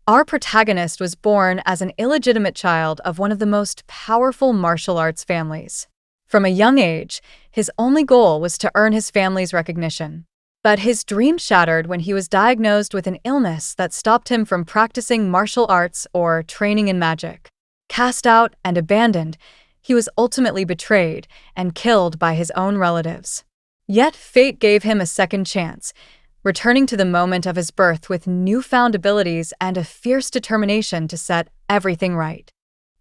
Our protagonist was born as an illegitimate child of one of the most powerful martial arts families. From a young age, his only goal was to earn his family's recognition. But his dream shattered when he was diagnosed with an illness that stopped him from practicing martial arts or training in magic. Cast out and abandoned, he was ultimately betrayed and killed by his own relatives. Yet fate gave him a second chance, returning to the moment of his birth with newfound abilities and a fierce determination to set everything right.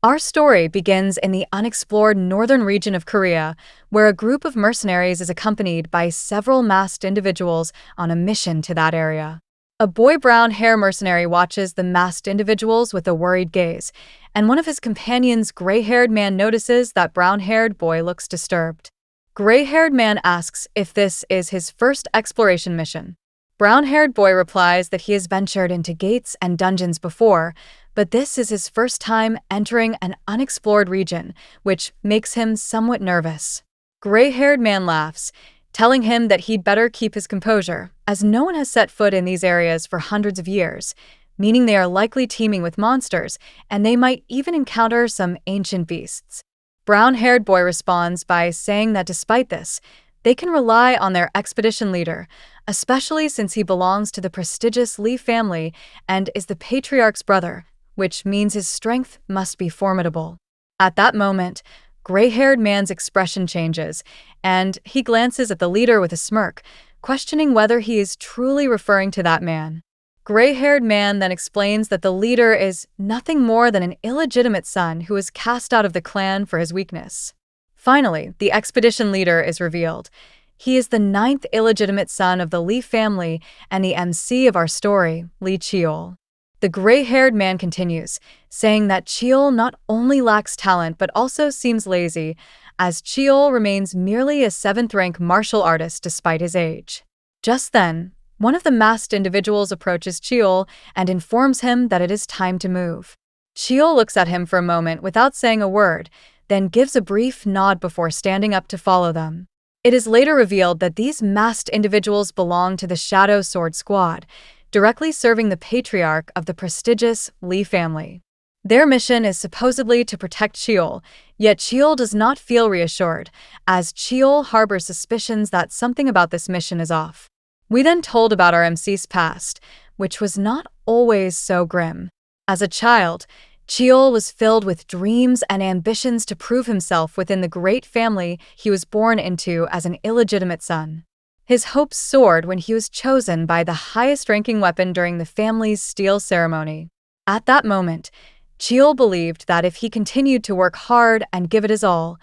Our story begins in the unexplored northern region of Korea, where a group of mercenaries is accompanied by several masked individuals on a mission to that area. A boy brown-hair mercenary watches the masked individuals with a worried gaze, and one of his companions, gray-haired man, notices that brown-haired boy looks disturbed. Gray-haired man asks if this is his first exploration mission. Brown-haired boy replies that he has ventured into gates and dungeons before, but this is his first time entering an unexplored region, which makes him somewhat nervous. Gray-haired man laughs, telling him that he'd better keep his composure, as no one has set foot in these areas for hundreds of years, meaning they are likely teeming with monsters, and they might even encounter some ancient beasts. Brown-haired boy responds by saying that despite this, they can rely on their expedition leader, especially since he belongs to the prestigious Lee family and is the patriarch's brother, which means his strength must be formidable. At that moment, gray-haired man's expression changes, and he glances at the leader with a smirk, questioning whether he is truly referring to that man. Gray-haired man then explains that the leader is nothing more than an illegitimate son who was cast out of the clan for his weakness. Finally, the expedition leader is revealed. He is the 9th illegitimate son of the Lee family and the MC of our story, Lee Cheol. The gray-haired man continues, saying that Cheol not only lacks talent but also seems lazy, as Cheol remains merely a 7th-rank martial artist despite his age. Just then, one of the masked individuals approaches Cheol and informs him that it is time to move. Cheol looks at him for a moment without saying a word, then gives a brief nod before standing up to follow them. It is later revealed that these masked individuals belong to the Shadow Sword Squad, directly serving the patriarch of the prestigious Lee family. Their mission is supposedly to protect Cheol, yet Cheol does not feel reassured, as Cheol harbors suspicions that something about this mission is off. We then told about our MC's past, which was not always so grim. As a child, Cheol was filled with dreams and ambitions to prove himself within the great family he was born into as an illegitimate son. His hopes soared when he was chosen by the highest-ranking weapon during the family's steel ceremony. At that moment, Cheol believed that if he continued to work hard and give it his all,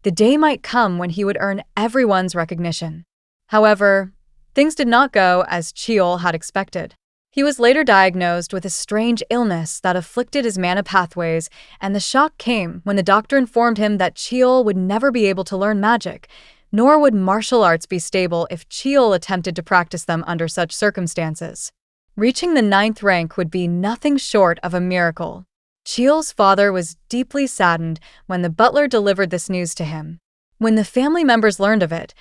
the day might come when he would earn everyone's recognition. However, things did not go as Cheol had expected. He was later diagnosed with a strange illness that afflicted his mana pathways, and the shock came when the doctor informed him that Cheol would never be able to learn magic, nor would martial arts be stable if Cheol attempted to practice them under such circumstances. Reaching the 9th rank would be nothing short of a miracle. Cheol's father was deeply saddened when the butler delivered this news to him. When the family members learned of it,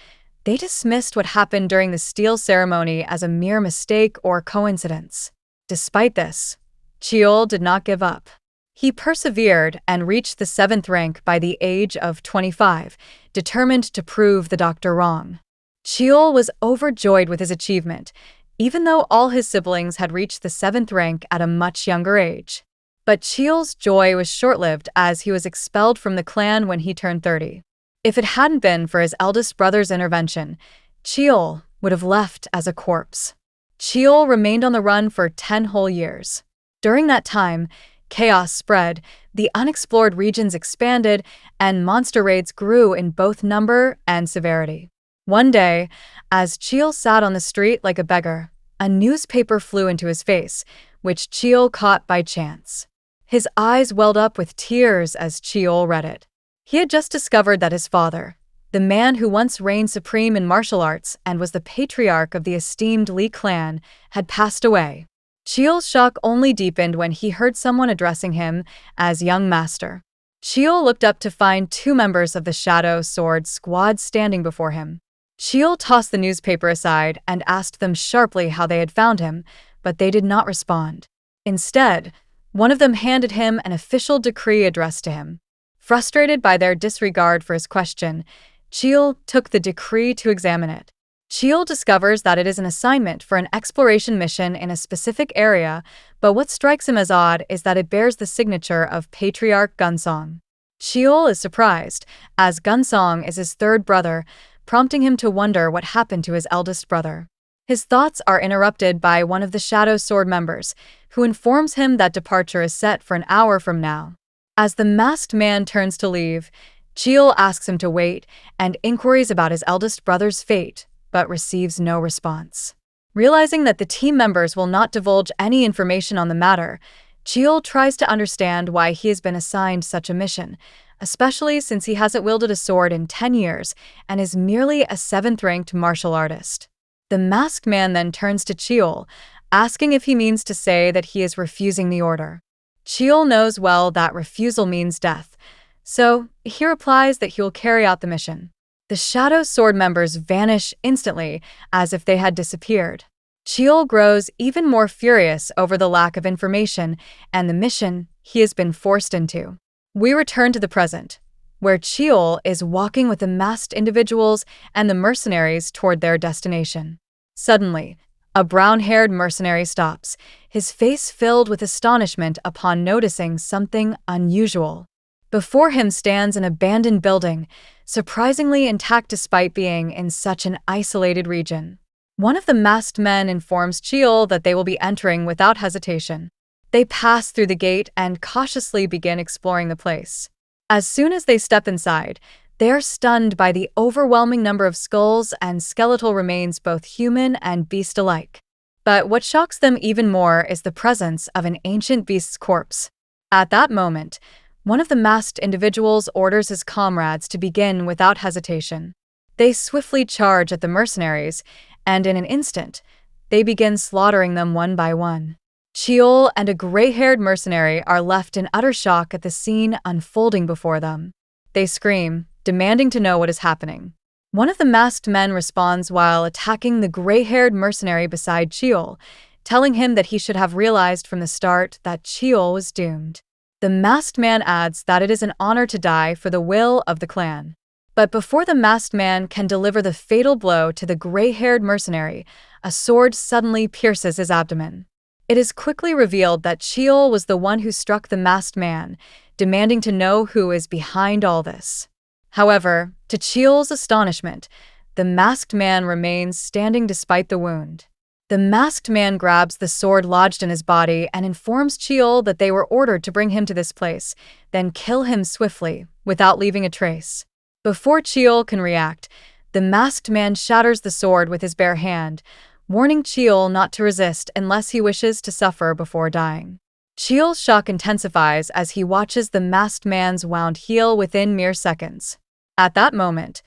they dismissed what happened during the steel ceremony as a mere mistake or coincidence. Despite this, Cheol did not give up. He persevered and reached the 7th rank by the age of 25, determined to prove the doctor wrong. Cheol was overjoyed with his achievement, even though all his siblings had reached the 7th rank at a much younger age. But Cheol's joy was short-lived as he was expelled from the clan when he turned 30. If it hadn't been for his eldest brother's intervention, Cheol would have left as a corpse. Cheol remained on the run for 10 whole years. During that time, chaos spread, the unexplored regions expanded, and monster raids grew in both number and severity. One day, as Cheol sat on the street like a beggar, a newspaper flew into his face, which Cheol caught by chance. His eyes welled up with tears as Cheol read it. He had just discovered that his father, the man who once reigned supreme in martial arts and was the patriarch of the esteemed Lee clan, had passed away. Cheol's shock only deepened when he heard someone addressing him as young master. Cheol looked up to find 2 members of the Shadow Sword Squad standing before him. Cheol tossed the newspaper aside and asked them sharply how they had found him, but they did not respond. Instead, one of them handed him an official decree addressed to him. Frustrated by their disregard for his question, Chil took the decree to examine it. Chil discovers that it is an assignment for an exploration mission in a specific area, but what strikes him as odd is that it bears the signature of Patriarch Gunsong. Chil is surprised, as Gunsong is his third brother, prompting him to wonder what happened to his eldest brother. His thoughts are interrupted by one of the Shadow Sword members, who informs him that departure is set for an hour from now. As the masked man turns to leave, Chil asks him to wait and inquiries about his eldest brother's fate, but receives no response. Realizing that the team members will not divulge any information on the matter, Chil tries to understand why he has been assigned such a mission, especially since he hasn't wielded a sword in 10 years and is merely a 7th-ranked martial artist. The masked man then turns to Chil, asking if he means to say that he is refusing the order. Chil knows well that refusal means death, so he replies that he will carry out the mission. The Shadow Sword members vanish instantly, as if they had disappeared. Chil grows even more furious over the lack of information and the mission he has been forced into. We return to the present, where Chil is walking with the masked individuals and the mercenaries toward their destination. Suddenly, a brown-haired mercenary stops, his face filled with astonishment upon noticing something unusual. Before him stands an abandoned building, surprisingly intact despite being in such an isolated region. One of the masked men informs Chil that they will be entering without hesitation. They pass through the gate and cautiously begin exploring the place. As soon as they step inside, they are stunned by the overwhelming number of skulls and skeletal remains, both human and beast alike. But what shocks them even more is the presence of an ancient beast's corpse. At that moment, one of the masked individuals orders his comrades to begin without hesitation. They swiftly charge at the mercenaries, and in an instant, they begin slaughtering them one by one. Chil and a gray-haired mercenary are left in utter shock at the scene unfolding before them. They scream, demanding to know what is happening. One of the masked men responds while attacking the gray-haired mercenary beside Chil, telling him that he should have realized from the start that Chil was doomed. The masked man adds that it is an honor to die for the will of the clan. But before the masked man can deliver the fatal blow to the gray-haired mercenary, a sword suddenly pierces his abdomen. It is quickly revealed that Chil was the one who struck the masked man, demanding to know who is behind all this. However, to Chil's astonishment, the masked man remains standing despite the wound. The masked man grabs the sword lodged in his body and informs Chil that they were ordered to bring him to this place, then kill him swiftly, without leaving a trace. Before Chil can react, the masked man shatters the sword with his bare hand, warning Chil not to resist unless he wishes to suffer before dying. Chil's shock intensifies as he watches the masked man's wound heal within mere seconds. At that moment,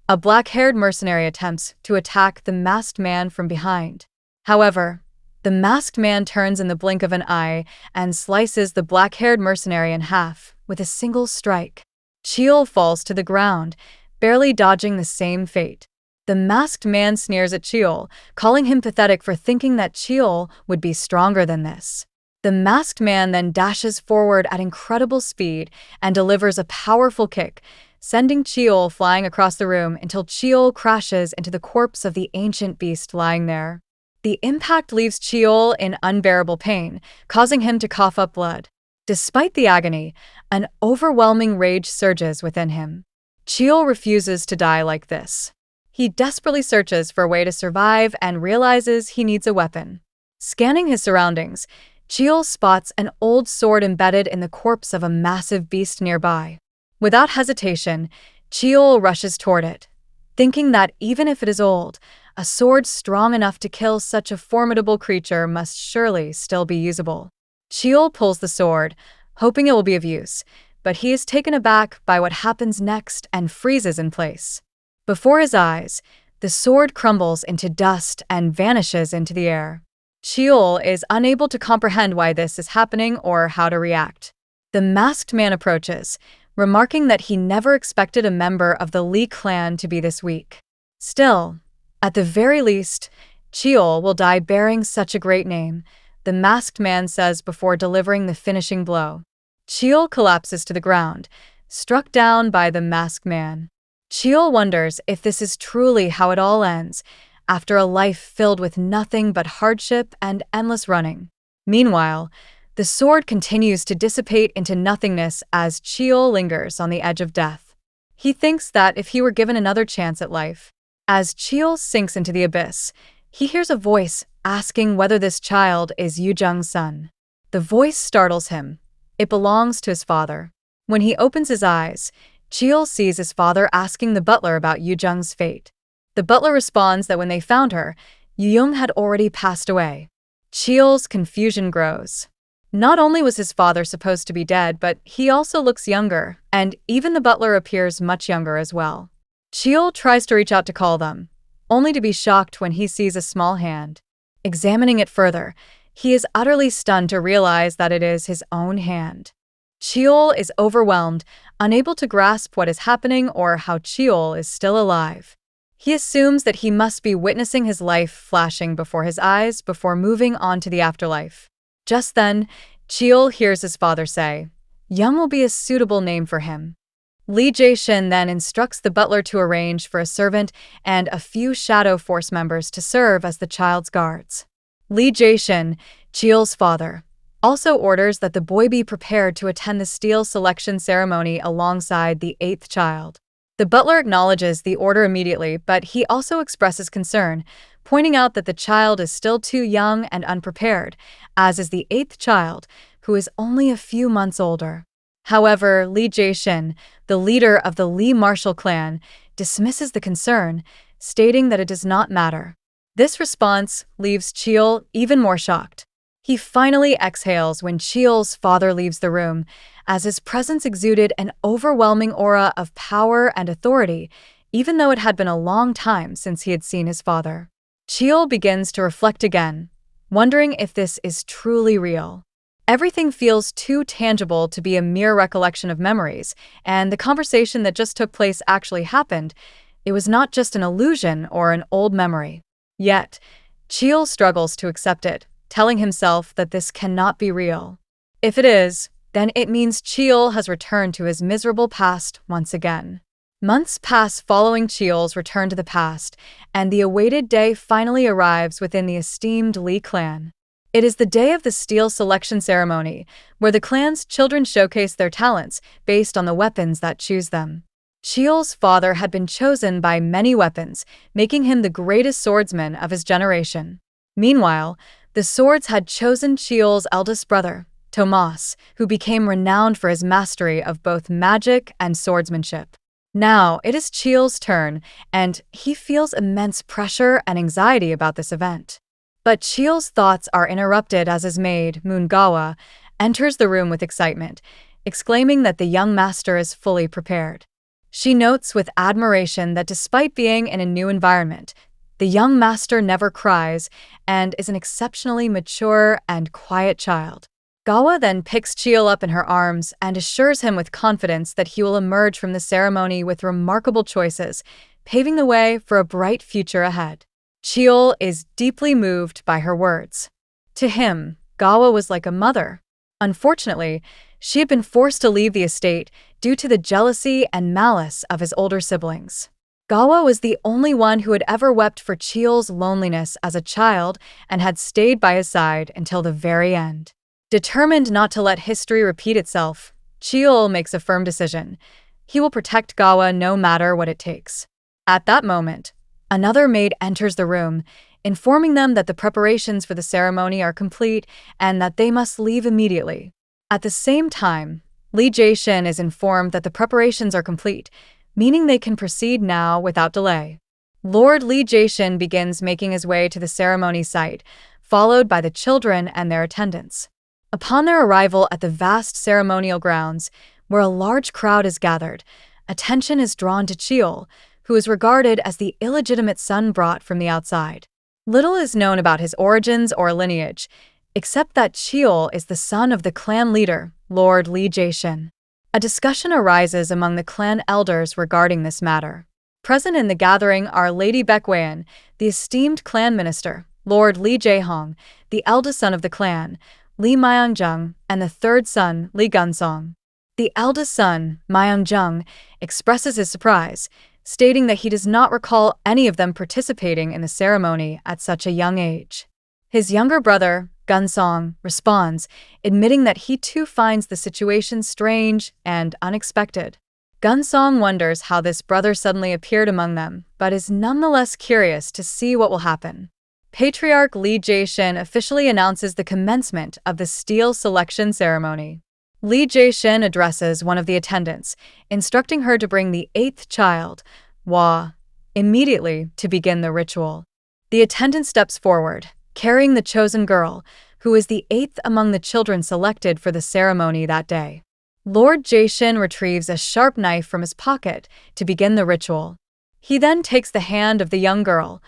a black-haired mercenary attempts to attack the masked man from behind. However, the masked man turns in the blink of an eye and slices the black-haired mercenary in half with a single strike. Chil falls to the ground, barely dodging the same fate. The masked man sneers at Chil, calling him pathetic for thinking that Chil would be stronger than this. The masked man then dashes forward at incredible speed and delivers a powerful kick, sending Chil flying across the room until Chil crashes into the corpse of the ancient beast lying there. The impact leaves Chil in unbearable pain, causing him to cough up blood. Despite the agony, an overwhelming rage surges within him. Chil refuses to die like this. He desperately searches for a way to survive and realizes he needs a weapon. Scanning his surroundings, Chil spots an old sword embedded in the corpse of a massive beast nearby. Without hesitation, Chil rushes toward it, thinking that even if it is old, a sword strong enough to kill such a formidable creature must surely still be usable. Chil pulls the sword, hoping it will be of use, but he is taken aback by what happens next and freezes in place. Before his eyes, the sword crumbles into dust and vanishes into the air. Chil is unable to comprehend why this is happening or how to react. The masked man approaches, remarking that he never expected a member of the Li clan to be this weak. Still, at the very least, Chil will die bearing such a great name, the masked man says before delivering the finishing blow. Cheol collapses to the ground, struck down by the masked man. Cheol wonders if this is truly how it all ends, after a life filled with nothing but hardship and endless running. Meanwhile, the sword continues to dissipate into nothingness as Cheol lingers on the edge of death. He thinks that if he were given another chance at life. As Cheol sinks into the abyss, he hears a voice asking whether this child is Yujung's son. The voice startles him. It belongs to his father. When he opens his eyes, Cheol sees his father asking the butler about Yujung's fate. The butler responds that when they found her, Yujung had already passed away. Cheol's confusion grows. Not only was his father supposed to be dead, but he also looks younger, and even the butler appears much younger as well. Cheol tries to reach out to call them, only to be shocked when he sees a small hand. Examining it further, he is utterly stunned to realize that it is his own hand. Cheol is overwhelmed, unable to grasp what is happening or how Cheol is still alive. He assumes that he must be witnessing his life flashing before his eyes before moving on to the afterlife. Just then, Cheol hears his father say, "Young will be a suitable name for him." Lee Jae-shin then instructs the butler to arrange for a servant and a few Shadow Force members to serve as the child's guards. Lee Jae-shin, Cheol's father, also orders that the boy be prepared to attend the steel selection ceremony alongside the 8th child. The butler acknowledges the order immediately, but he also expresses concern, pointing out that the child is still too young and unprepared, as is the 8th child, who is only a few months older. However, Lee Jae-shin, the leader of the Lee Marshall clan, dismisses the concern, stating that it does not matter. This response leaves Cheol even more shocked. He finally exhales when Cheol's father leaves the room, as his presence exuded an overwhelming aura of power and authority, even though it had been a long time since he had seen his father. Cheol begins to reflect again, wondering if this is truly real. Everything feels too tangible to be a mere recollection of memories, and the conversation that just took place actually happened. It was not just an illusion or an old memory. Yet, Cheol struggles to accept it, telling himself that this cannot be real. If it is, then it means Cheol has returned to his miserable past once again. Months pass following Cheol's return to the past, and the awaited day finally arrives within the esteemed Lee clan. It is the day of the steel selection ceremony, where the clan's children showcase their talents based on the weapons that choose them. Cheol's father had been chosen by many weapons, making him the greatest swordsman of his generation. Meanwhile, the swords had chosen Cheol's eldest brother, Tomas, who became renowned for his mastery of both magic and swordsmanship. Now it is Cheol's turn, and he feels immense pressure and anxiety about this event. But Cheol's thoughts are interrupted as his maid, Moongawa, enters the room with excitement, exclaiming that the young master is fully prepared. She notes with admiration that despite being in a new environment, the young master never cries and is an exceptionally mature and quiet child. Gawa then picks Cheol up in her arms and assures him with confidence that he will emerge from the ceremony with remarkable choices, paving the way for a bright future ahead. Cheol is deeply moved by her words. To him, Gawa was like a mother. Unfortunately, she had been forced to leave the estate due to the jealousy and malice of his older siblings. Gawa was the only one who had ever wept for Cheol's loneliness as a child and had stayed by his side until the very end. Determined not to let history repeat itself, Cheol makes a firm decision. He will protect Gawa no matter what it takes. At that moment, another maid enters the room, informing them that the preparations for the ceremony are complete and that they must leave immediately. At the same time, Lee Jae-shin is informed that the preparations are complete, meaning they can proceed now without delay. Lord Lee Jae-shin begins making his way to the ceremony site, followed by the children and their attendants. Upon their arrival at the vast ceremonial grounds, where a large crowd is gathered, attention is drawn to Cheol, who is regarded as the illegitimate son brought from the outside. Little is known about his origins or lineage, except that Cheol is the son of the clan leader, Lord Lee Jae-shin. A discussion arises among the clan elders regarding this matter. Present in the gathering are Lady Baekwaeun, the esteemed clan minister, Lord Lee Jae-hong, the eldest son of the clan, Lee Myung-jung, and the third son, Lee Gun-song. The eldest son, Myung-jung, expresses his surprise, stating that he does not recall any of them participating in the ceremony at such a young age. His younger brother, Gun-song, responds, admitting that he too finds the situation strange and unexpected. Gun-song wonders how this brother suddenly appeared among them, but is nonetheless curious to see what will happen. Patriarch Lee Jae-shin officially announces the commencement of the steel selection ceremony. Lee Jae-shin addresses one of the attendants, instructing her to bring the eighth child, Hwa, immediately to begin the ritual. The attendant steps forward, carrying the chosen girl, who is the eighth among the children selected for the ceremony that day. Lord Jae-shin retrieves a sharp knife from his pocket to begin the ritual. He then takes the hand of the young girl,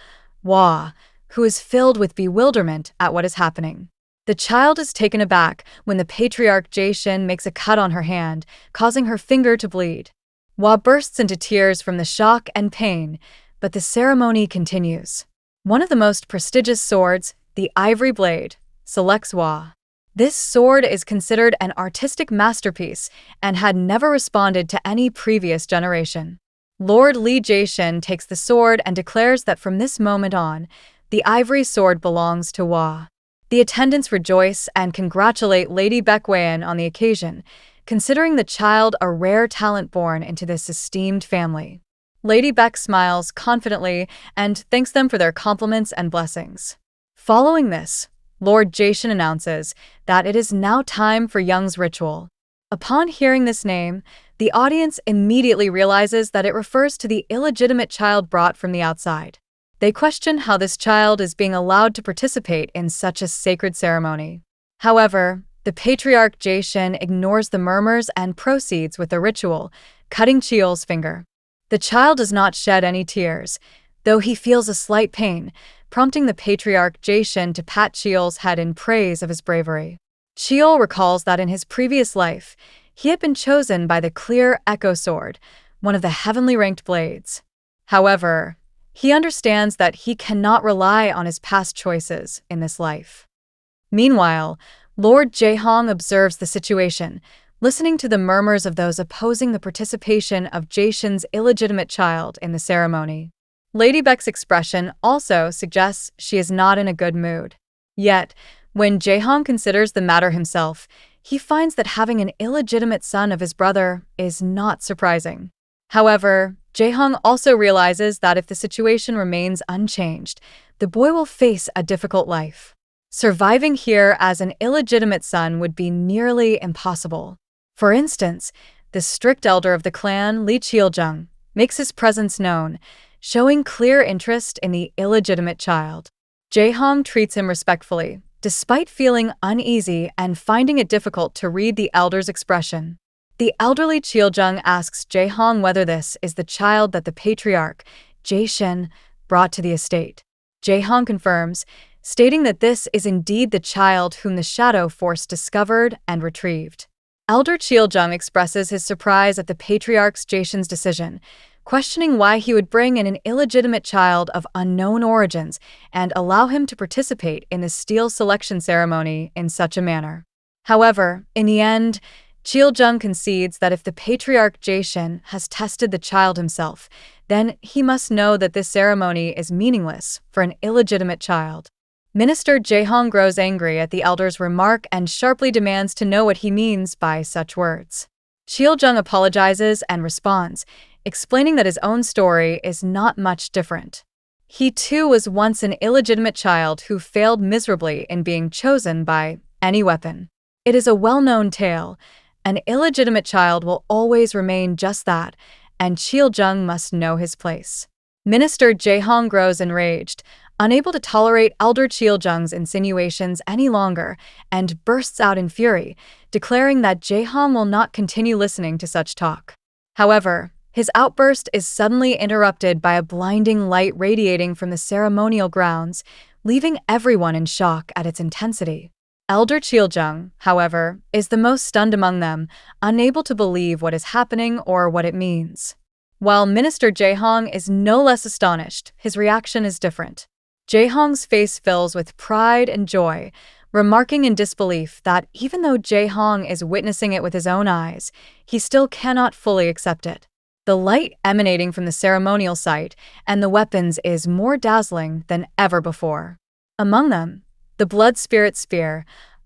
Hwa, who is filled with bewilderment at what is happening. The child is taken aback when the patriarch Jae-shin makes a cut on her hand, causing her finger to bleed. Hwa bursts into tears from the shock and pain, but the ceremony continues. One of the most prestigious swords, the ivory blade, selects Hwa. This sword is considered an artistic masterpiece and had never responded to any previous generation. Lord Lee Jae-shin takes the sword and declares that from this moment on, the ivory sword belongs to Hwa. The attendants rejoice and congratulate Lady Baekwaeun on the occasion, considering the child a rare talent born into this esteemed family. Lady Baek smiles confidently and thanks them for their compliments and blessings. Following this, Lord Jae-shin announces that it is now time for Young's ritual. Upon hearing this name, the audience immediately realizes that it refers to the illegitimate child brought from the outside. They question how this child is being allowed to participate in such a sacred ceremony. However, the patriarch Jae-shin ignores the murmurs and proceeds with the ritual, cutting Cheol's finger. The child does not shed any tears, though he feels a slight pain, prompting the patriarch Jae-shin to pat Cheol's head in praise of his bravery. Cheol recalls that in his previous life, he had been chosen by the clear Echo Sword, one of the heavenly ranked blades. However, he understands that he cannot rely on his past choices in this life. Meanwhile, Lord Jae-hong observes the situation, listening to the murmurs of those opposing the participation of Jae-shin's illegitimate child in the ceremony. Lady Baek's expression also suggests she is not in a good mood. Yet, when Jae-hong considers the matter himself, he finds that having an illegitimate son of his brother is not surprising. However, Jae-hong also realizes that if the situation remains unchanged, the boy will face a difficult life. Surviving here as an illegitimate son would be nearly impossible. For instance, the strict elder of the clan, Lee Cheol-jung, makes his presence known, showing clear interest in the illegitimate child. Jae-hong treats him respectfully, despite feeling uneasy and finding it difficult to read the elder's expression. The elderly Cheol-jung asks Jae-hong whether this is the child that the patriarch, Jae-shin, brought to the estate. Jae-hong confirms, stating that this is indeed the child whom the Shadow Force discovered and retrieved. Elder Cheol-jung expresses his surprise at the patriarch's Jae-shin's decision, questioning why he would bring in an illegitimate child of unknown origins and allow him to participate in the steel selection ceremony in such a manner. However, in the end, Cheol-jung concedes that if the patriarch Jae-shin has tested the child himself, then he must know that this ceremony is meaningless for an illegitimate child. Minister Jae-hong grows angry at the elder's remark and sharply demands to know what he means by such words. Cheol-jung apologizes and responds, explaining that his own story is not much different. He too was once an illegitimate child who failed miserably in being chosen by any weapon. It is a well-known tale. An illegitimate child will always remain just that, and Cheol-jung must know his place. Minister Jae-hong grows enraged, unable to tolerate Elder Cheol-jung's insinuations any longer, and bursts out in fury, declaring that Jae-hong will not continue listening to such talk. However, his outburst is suddenly interrupted by a blinding light radiating from the ceremonial grounds, leaving everyone in shock at its intensity. Elder Cheol-jung, however, is the most stunned among them, unable to believe what is happening or what it means. While Minister Jae-hong is no less astonished, his reaction is different. Jae-hong's face fills with pride and joy, remarking in disbelief that even though Jae-hong is witnessing it with his own eyes, he still cannot fully accept it. The light emanating from the ceremonial site and the weapons is more dazzling than ever before. Among them, the Blood Spirit Spear,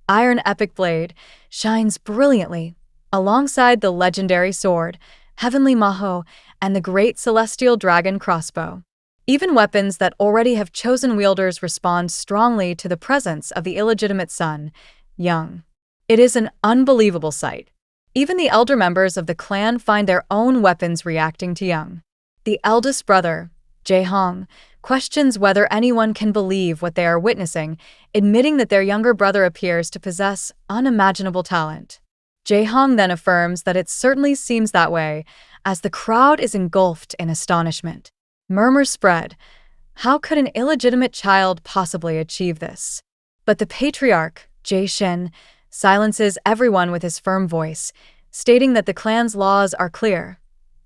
Iron Epic Blade, shines brilliantly, alongside the legendary sword, Heavenly Maho, and the Great Celestial Dragon Crossbow. Even weapons that already have chosen wielders respond strongly to the presence of the illegitimate son, Young. It is an unbelievable sight. Even the elder members of the clan find their own weapons reacting to Young. The eldest brother, Jae-hong, questions whether anyone can believe what they are witnessing, admitting that their younger brother appears to possess unimaginable talent. Jae-hong then affirms that it certainly seems that way, as the crowd is engulfed in astonishment. Murmurs spread. How could an illegitimate child possibly achieve this? But the patriarch, Jae-shin, silences everyone with his firm voice, stating that the clan's laws are clear.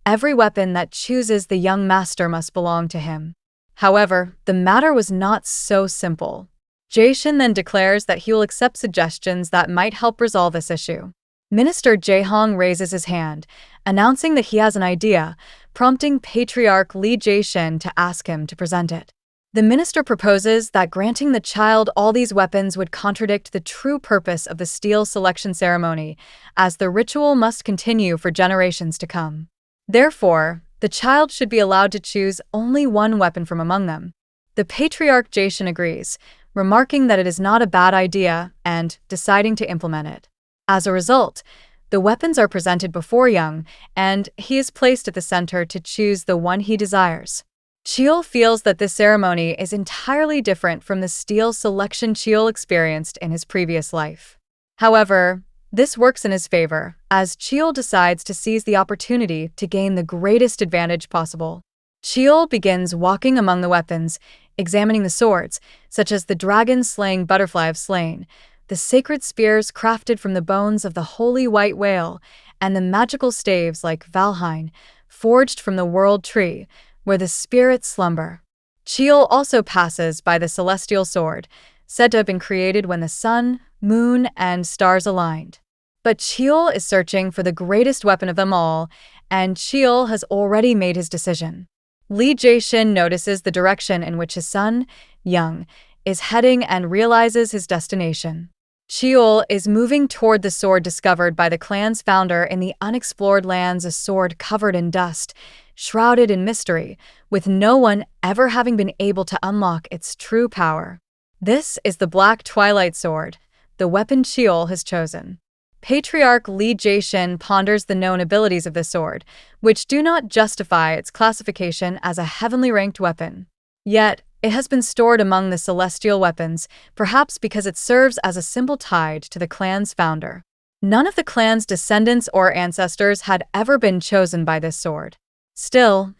Every weapon that chooses the young master must belong to him. However, the matter was not so simple. Jae-shin then declares that he will accept suggestions that might help resolve this issue. Minister Jae-hong raises his hand, announcing that he has an idea, prompting Patriarch Lee Jae-shin to ask him to present it. The minister proposes that granting the child all these weapons would contradict the true purpose of the steel selection ceremony, as the ritual must continue for generations to come. Therefore, the child should be allowed to choose only one weapon from among them. The Patriarch Jae-shin agrees, remarking that it is not a bad idea and deciding to implement it. As a result, the weapons are presented before Young, and he is placed at the center to choose the one he desires. Cheol feels that this ceremony is entirely different from the steel selection Cheol experienced in his previous life. However, this works in his favor, as Cheol decides to seize the opportunity to gain the greatest advantage possible. Cheol begins walking among the weapons, examining the swords, such as the dragon-slaying butterfly of Slain, the sacred spears crafted from the bones of the holy white whale, and the magical staves like Valheim, forged from the world tree, where the spirits slumber. Cheol also passes by the celestial sword, said to have been created when the sun, moon, and stars aligned. But Cheol is searching for the greatest weapon of them all, and Cheol has already made his decision. Lee Jae-shin notices the direction in which his son, Young, is heading and realizes his destination. Cheol is moving toward the sword discovered by the clan's founder in the unexplored lands, a sword covered in dust, shrouded in mystery, with no one ever having been able to unlock its true power. This is the Black Twilight Sword, the weapon Cheol has chosen. Patriarch Lee Jae-shin ponders the known abilities of the sword, which do not justify its classification as a heavenly ranked weapon. Yet, it has been stored among the celestial weapons, perhaps because it serves as a symbol tied to the clan's founder. None of the clan's descendants or ancestors had ever been chosen by this sword. Still,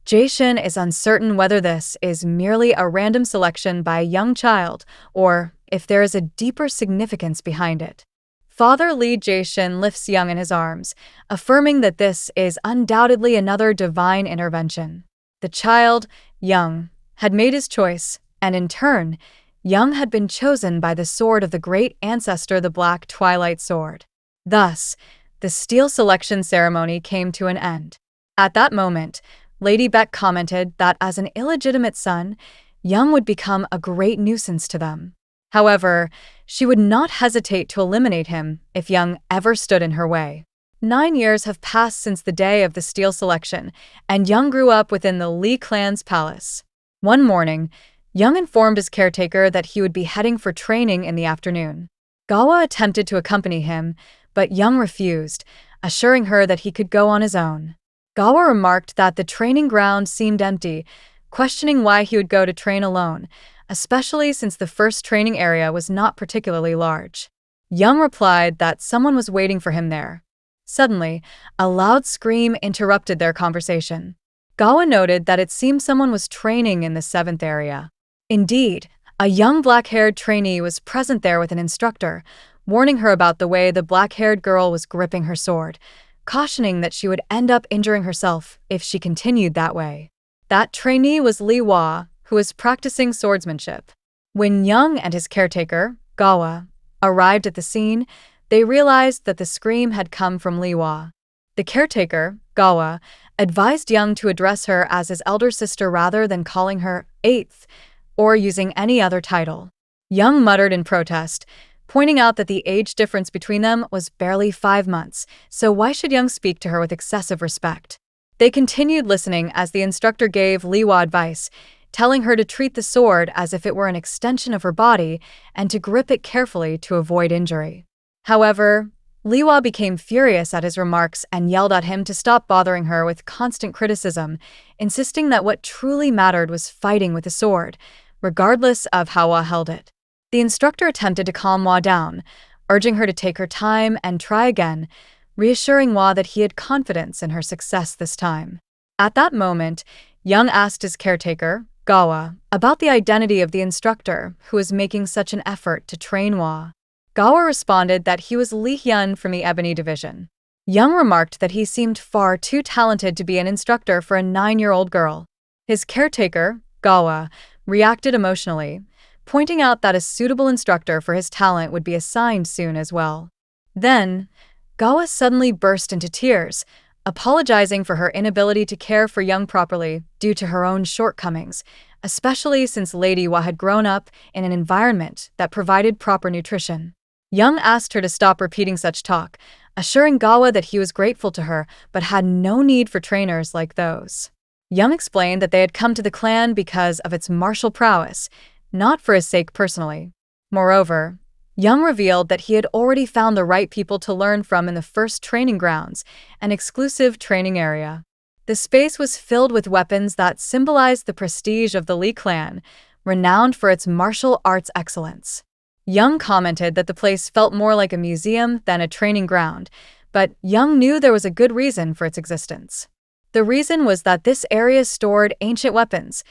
Jae-shin is uncertain whether this is merely a random selection by a young child, or if there is a deeper significance behind it. Father Lee Jae-shin lifts Young in his arms, affirming that this is undoubtedly another divine intervention. The child, Young, had made his choice, and in turn, Young had been chosen by the sword of the great ancestor, the Black Twilight Sword. Thus, the steel selection ceremony came to an end. At that moment, Lady Beck commented that as an illegitimate son, Young would become a great nuisance to them. However, she would not hesitate to eliminate him if Young ever stood in her way. 9 years have passed since the day of the steel selection, and Young grew up within the Lee clan's palace. One morning, Young informed his caretaker that he would be heading for training in the afternoon. Gawa attempted to accompany him, but Young refused, assuring her that he could go on his own. Gawa remarked that the training ground seemed empty, questioning why he would go to train alone, especially since the first training area was not particularly large. Young replied that someone was waiting for him there. Suddenly, a loud scream interrupted their conversation. Gawa noted that it seemed someone was training in the 7th area. Indeed, a young black-haired trainee was present there with an instructor, warning her about the way the black-haired girl was gripping her sword, cautioning that she would end up injuring herself if she continued that way. That trainee was Li Hua, who was practicing swordsmanship. When Young and his caretaker, Gawa, arrived at the scene, they realized that the scream had come from Liwa. The caretaker, Gawa, advised Young to address her as his elder sister rather than calling her eighth or using any other title. Young muttered in protest, pointing out that the age difference between them was barely 5 months, so why should Young speak to her with excessive respect? They continued listening as the instructor gave Liwa advice, telling her to treat the sword as if it were an extension of her body and to grip it carefully to avoid injury. However, Liwa became furious at his remarks and yelled at him to stop bothering her with constant criticism, insisting that what truly mattered was fighting with the sword, regardless of how Wa held it. The instructor attempted to calm Wa down, urging her to take her time and try again, reassuring Wa that he had confidence in her success this time. At that moment, Young asked his caretaker, Gawa, about the identity of the instructor who was making such an effort to train Wa. Gawa responded that he was Li Hyun from the Ebony Division. Young remarked that he seemed far too talented to be an instructor for a 9-year-old girl. His caretaker, Gawa, reacted emotionally, pointing out that a suitable instructor for his talent would be assigned soon as well. Then, Gawa suddenly burst into tears, apologizing for her inability to care for Young properly due to her own shortcomings, especially since Lady Wa had grown up in an environment that provided proper nutrition. Young asked her to stop repeating such talk, assuring Gawa that he was grateful to her but had no need for trainers like those. Young explained that they had come to the clan because of its martial prowess, not for his sake personally. Moreover, Young revealed that he had already found the right people to learn from in the first training grounds, an exclusive training area. The space was filled with weapons that symbolized the prestige of the Li clan, renowned for its martial arts excellence. Young commented that the place felt more like a museum than a training ground, but Young knew there was a good reason for its existence. The reason was that this area stored ancient weapons,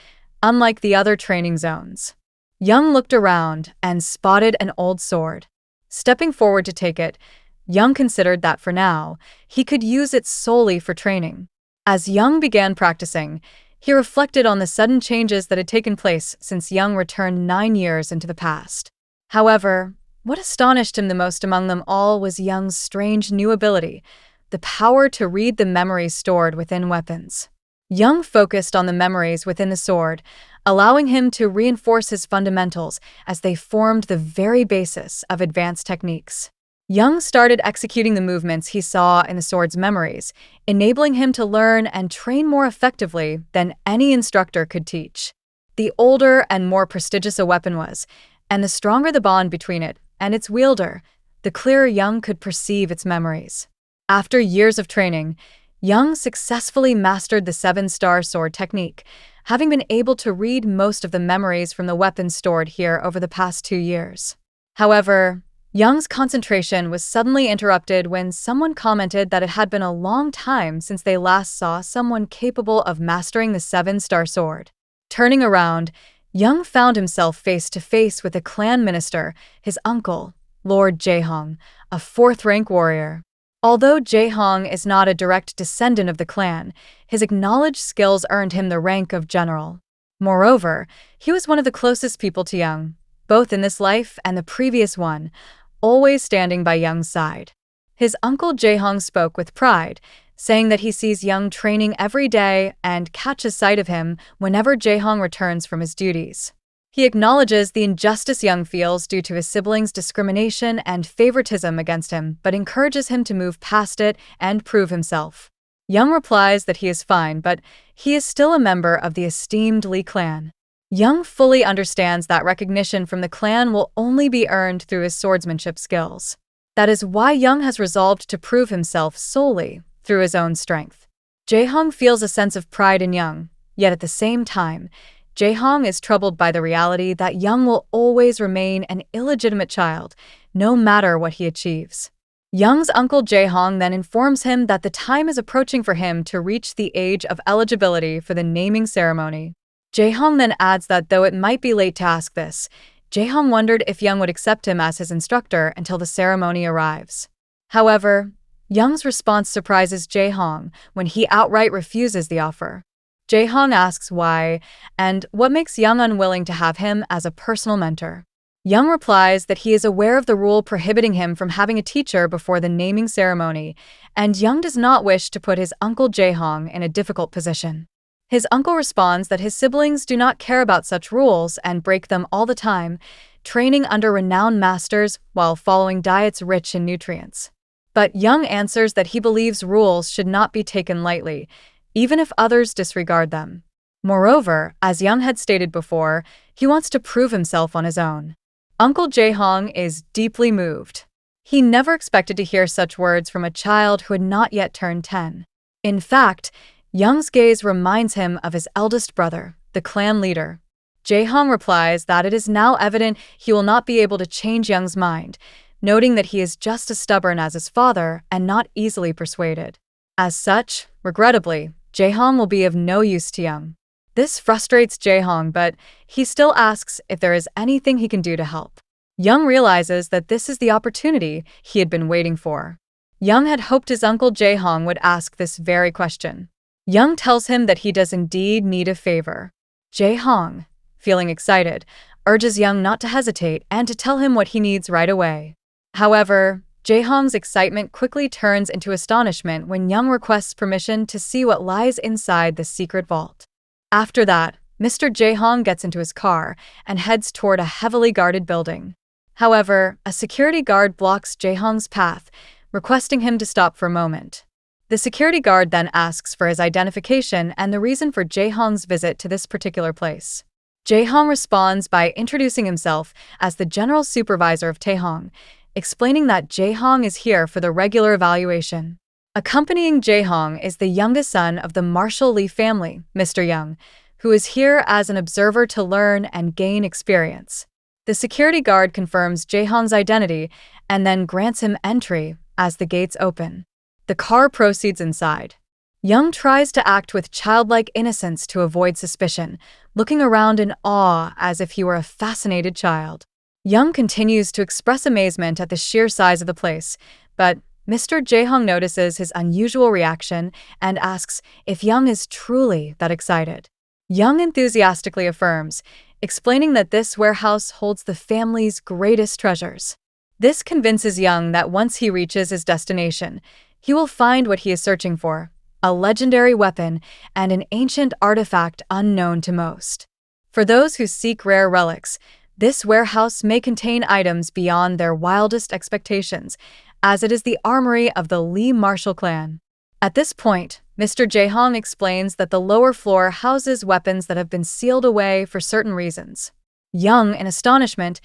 unlike the other training zones. Young looked around and spotted an old sword. Stepping forward to take it, Young considered that for now, he could use it solely for training. As Young began practicing, he reflected on the sudden changes that had taken place since Young returned 9 years into the past. However, what astonished him the most among them all was Young's strange new ability, the power to read the memories stored within weapons. Young focused on the memories within the sword, allowing him to reinforce his fundamentals as they formed the very basis of advanced techniques. Young started executing the movements he saw in the sword's memories, enabling him to learn and train more effectively than any instructor could teach. The older and more prestigious a weapon was, and the stronger the bond between it and its wielder, the clearer Young could perceive its memories. After years of training, Young successfully mastered the 7-star sword technique, having been able to read most of the memories from the weapons stored here over the past 2 years. However, Young's concentration was suddenly interrupted when someone commented that it had been a long time since they last saw someone capable of mastering the 7-star sword. Turning around, Young found himself face to face with a clan minister, his uncle, Lord Jaehong, a 4th-rank warrior. Although Jaehong is not a direct descendant of the clan, his acknowledged skills earned him the rank of general. Moreover, he was one of the closest people to Young, both in this life and the previous one, always standing by Young's side. His uncle Jaehong spoke with pride, saying that he sees Young training every day and catches sight of him whenever Jaehong returns from his duties. He acknowledges the injustice Young feels due to his siblings' discrimination and favoritism against him, but encourages him to move past it and prove himself. Young replies that he is fine, but he is still a member of the esteemed Li clan. Young fully understands that recognition from the clan will only be earned through his swordsmanship skills. That is why Young has resolved to prove himself solely through his own strength. Jaehong feels a sense of pride in Young, yet at the same time, Jaehong is troubled by the reality that Young will always remain an illegitimate child, no matter what he achieves. Young's uncle Jaehong then informs him that the time is approaching for him to reach the age of eligibility for the naming ceremony. Jaehong then adds that though it might be late to ask this, Jaehong wondered if Young would accept him as his instructor until the ceremony arrives. However, Young's response surprises Jaehong when he outright refuses the offer. Jae-hong asks why and what makes Young unwilling to have him as a personal mentor. Young replies that he is aware of the rule prohibiting him from having a teacher before the naming ceremony, and Young does not wish to put his uncle Jae-hong in a difficult position. His uncle responds that his siblings do not care about such rules and break them all the time, training under renowned masters while following diets rich in nutrients. But Young answers that he believes rules should not be taken lightly, even if others disregard them. Moreover, as Young had stated before, he wants to prove himself on his own. Uncle Jae-hong is deeply moved. He never expected to hear such words from a child who had not yet turned 10. In fact, Young's gaze reminds him of his eldest brother, the clan leader. Jae-hong replies that it is now evident he will not be able to change Young's mind, noting that he is just as stubborn as his father and not easily persuaded. As such, regrettably, Jae-hong will be of no use to Young. This frustrates Jae-hong, but he still asks if there is anything he can do to help. Young realizes that this is the opportunity he had been waiting for. Young had hoped his uncle Jae-hong would ask this very question. Young tells him that he does indeed need a favor. Jae-hong, feeling excited, urges Young not to hesitate and to tell him what he needs right away. However, Jae-hong's excitement quickly turns into astonishment when Young requests permission to see what lies inside the secret vault. After that, Mr. Jae-hong gets into his car and heads toward a heavily guarded building. However, a security guard blocks Jae-hong's path, requesting him to stop for a moment. The security guard then asks for his identification and the reason for Jae-hong's visit to this particular place. Jae-hong responds by introducing himself as the general supervisor of Taehong, explaining that Jae-hong is here for the regular evaluation. Accompanying Jae-hong is the youngest son of the Marshall Lee family, Mr. Young, who is here as an observer to learn and gain experience. The security guard confirms Jae-hong's identity and then grants him entry as the gates open. The car proceeds inside. Young tries to act with childlike innocence to avoid suspicion, looking around in awe as if he were a fascinated child. Young continues to express amazement at the sheer size of the place, but Mr. Jae-hong notices his unusual reaction and asks if Young is truly that excited. Young enthusiastically affirms, explaining that this warehouse holds the family's greatest treasures. This convinces Young that once he reaches his destination, he will find what he is searching for, a legendary weapon and an ancient artifact unknown to most. For those who seek rare relics, this warehouse may contain items beyond their wildest expectations, as it is the armory of the Lee Marshall clan. At this point, Mr. Jae-hong explains that the lower floor houses weapons that have been sealed away for certain reasons. Young, in astonishment,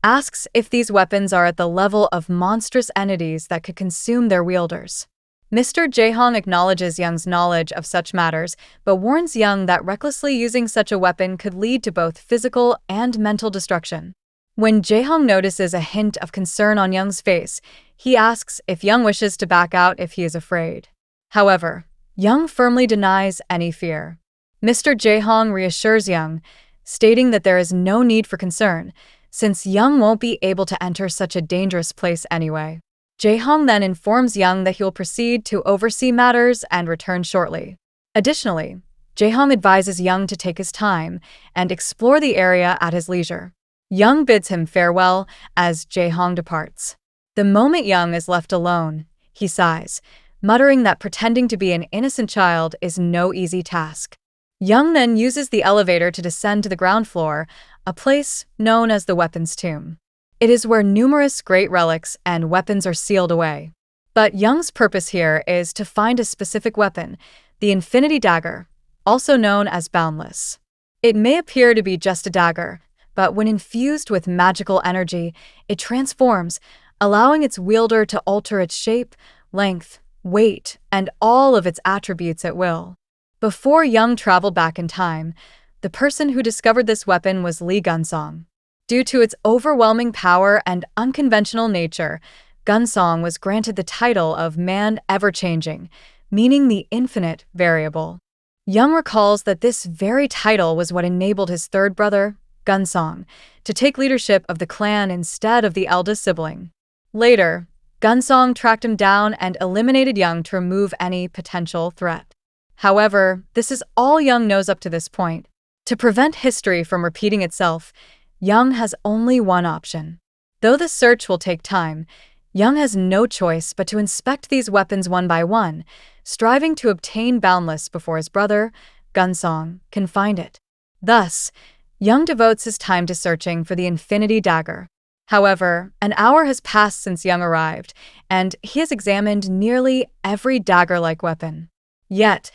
asks if these weapons are at the level of monstrous entities that could consume their wielders. Mr. Jae-hong acknowledges Young's knowledge of such matters, but warns Young that recklessly using such a weapon could lead to both physical and mental destruction. When Jae-hong notices a hint of concern on Young's face, he asks if Young wishes to back out if he is afraid. However, Young firmly denies any fear. Mr. Jae-hong reassures Young, stating that there is no need for concern, since Young won't be able to enter such a dangerous place anyway. Jae-hong then informs Young that he will proceed to oversee matters and return shortly. Additionally, Jae-hong advises Young to take his time and explore the area at his leisure. Young bids him farewell as Jae-hong departs. The moment Young is left alone, he sighs, muttering that pretending to be an innocent child is no easy task. Young then uses the elevator to descend to the ground floor, a place known as the Weapons Tomb. It is where numerous great relics and weapons are sealed away. But Young's purpose here is to find a specific weapon, the Infinity Dagger, also known as Boundless. It may appear to be just a dagger, but when infused with magical energy, it transforms, allowing its wielder to alter its shape, length, weight, and all of its attributes at will. Before Young traveled back in time, the person who discovered this weapon was Lee Gunsong. Due to its overwhelming power and unconventional nature, Gunsong was granted the title of Man Ever-Changing, meaning the infinite variable. Young recalls that this very title was what enabled his third brother, Gunsong, to take leadership of the clan instead of the eldest sibling. Later, Gunsong tracked him down and eliminated Young to remove any potential threat. However, this is all Young knows up to this point. To prevent history from repeating itself, Young has only one option. Though the search will take time, Young has no choice but to inspect these weapons one by one, striving to obtain Boundless before his brother, Gunsong, can find it. Thus, Young devotes his time to searching for the Infinity Dagger. However, an hour has passed since Young arrived, and he has examined nearly every dagger-like weapon. Yet,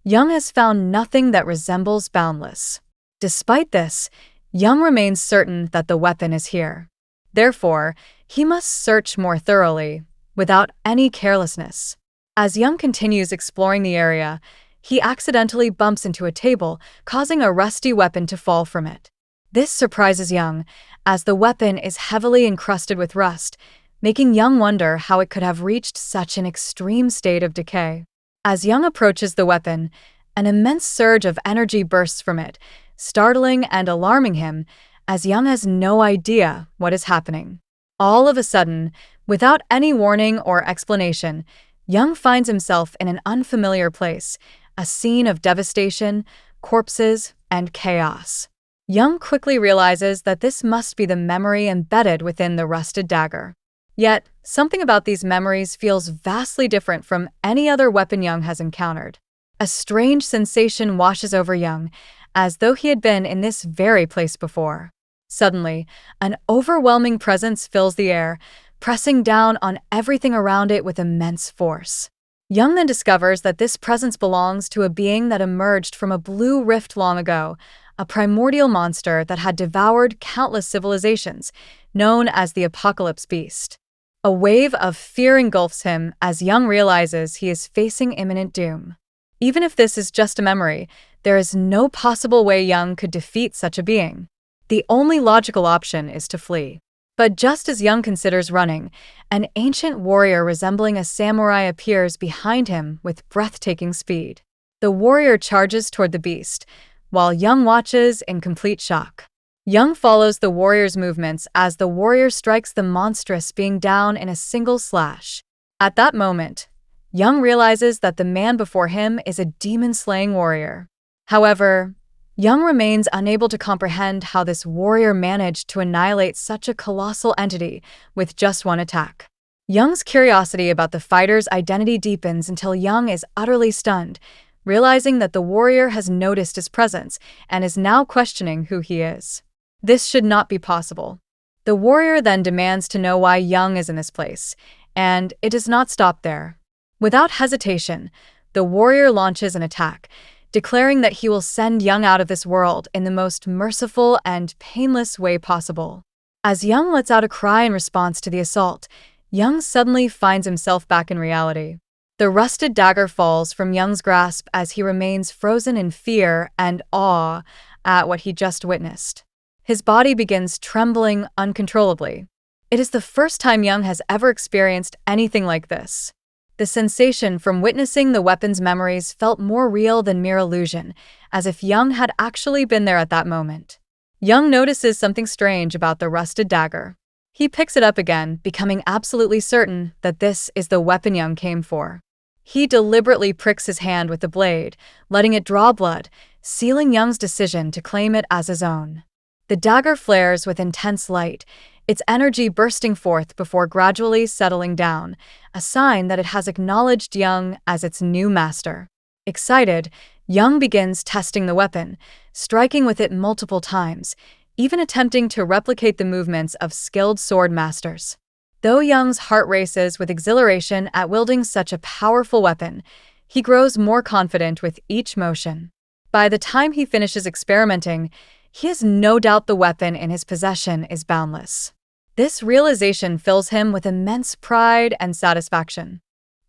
Young has found nothing that resembles Boundless. Despite this, Young remains certain that the weapon is here. Therefore, he must search more thoroughly, without any carelessness. As Young continues exploring the area, he accidentally bumps into a table, causing a rusty weapon to fall from it. This surprises Young, as the weapon is heavily encrusted with rust, making Young wonder how it could have reached such an extreme state of decay. As Young approaches the weapon, an immense surge of energy bursts from it, startling and alarming him, as Young has no idea what is happening. All of a sudden, without any warning or explanation, Young finds himself in an unfamiliar place, a scene of devastation, corpses, and chaos. Young quickly realizes that this must be the memory embedded within the rusted dagger. Yet, something about these memories feels vastly different from any other weapon Young has encountered. A strange sensation washes over Young, as though he had been in this very place before. Suddenly, an overwhelming presence fills the air, pressing down on everything around it with immense force. Young then discovers that this presence belongs to a being that emerged from a blue rift long ago, a primordial monster that had devoured countless civilizations, known as the Apocalypse Beast. A wave of fear engulfs him as Young realizes he is facing imminent doom. Even if this is just a memory, there is no possible way Young could defeat such a being. The only logical option is to flee. But just as Young considers running, an ancient warrior resembling a samurai appears behind him with breathtaking speed. The warrior charges toward the beast, while Young watches in complete shock. Young follows the warrior's movements as the warrior strikes the monstrous being down in a single slash. At that moment, Young realizes that the man before him is a demon-slaying warrior. However, Young remains unable to comprehend how this warrior managed to annihilate such a colossal entity with just one attack. Young's curiosity about the fighter's identity deepens until Young is utterly stunned, realizing that the warrior has noticed his presence and is now questioning who he is. This should not be possible. The warrior then demands to know why Young is in this place, and it does not stop there. Without hesitation, the warrior launches an attack, declaring that he will send Young out of this world in the most merciful and painless way possible. As Young lets out a cry in response to the assault, Young suddenly finds himself back in reality. The rusted dagger falls from Young's grasp as he remains frozen in fear and awe at what he just witnessed. His body begins trembling uncontrollably. It is the first time Young has ever experienced anything like this. The sensation from witnessing the weapon's memories felt more real than mere illusion, as if Young had actually been there at that moment. Young notices something strange about the rusted dagger. He picks it up again, becoming absolutely certain that this is the weapon Young came for. He deliberately pricks his hand with the blade, letting it draw blood, sealing Young's decision to claim it as his own. The dagger flares with intense light, its energy bursting forth before gradually settling down, a sign that it has acknowledged Young as its new master. Excited, Young begins testing the weapon, striking with it multiple times, even attempting to replicate the movements of skilled sword masters. Though Young's heart races with exhilaration at wielding such a powerful weapon, he grows more confident with each motion. By the time he finishes experimenting, he has no doubt the weapon in his possession is boundless. This realization fills him with immense pride and satisfaction.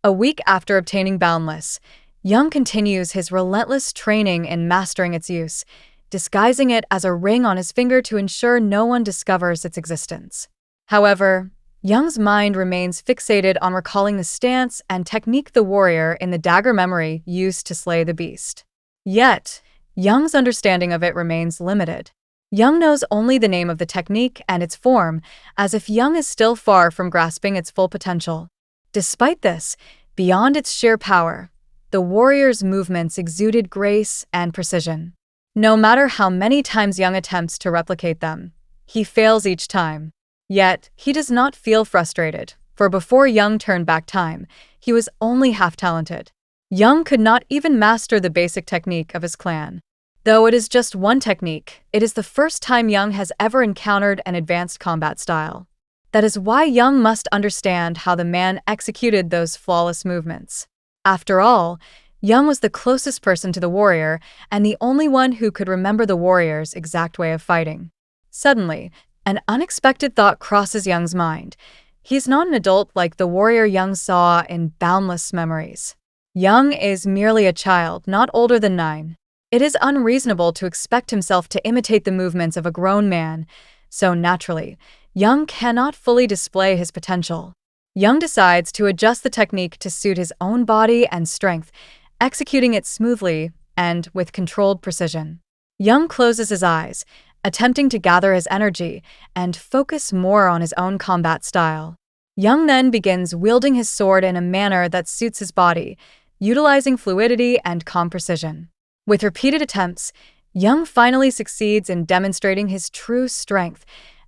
A week after obtaining Boundless, Young continues his relentless training in mastering its use, disguising it as a ring on his finger to ensure no one discovers its existence. However, Young's mind remains fixated on recalling the stance and technique the warrior in the dagger memory used to slay the beast. Yet, Young's understanding of it remains limited. Young knows only the name of the technique and its form, as if Young is still far from grasping its full potential. Despite this, beyond its sheer power, the warrior's movements exuded grace and precision. No matter how many times Young attempts to replicate them, he fails each time. Yet, he does not feel frustrated, for before Young turned back time, he was only half-talented. Young could not even master the basic technique of his clan. Though it is just one technique, it is the first time Young has ever encountered an advanced combat style. That is why Young must understand how the man executed those flawless movements. After all, Young was the closest person to the warrior and the only one who could remember the warrior's exact way of fighting. Suddenly, an unexpected thought crosses Young's mind. He is not an adult like the warrior Young saw in boundless memories. Young is merely a child, not older than 9. It is unreasonable to expect himself to imitate the movements of a grown man, so naturally, Young cannot fully display his potential. Young decides to adjust the technique to suit his own body and strength, executing it smoothly and with controlled precision. Young closes his eyes, attempting to gather his energy and focus more on his own combat style. Young then begins wielding his sword in a manner that suits his body, utilizing fluidity and calm precision. With repeated attempts, Young finally succeeds in demonstrating his true strength,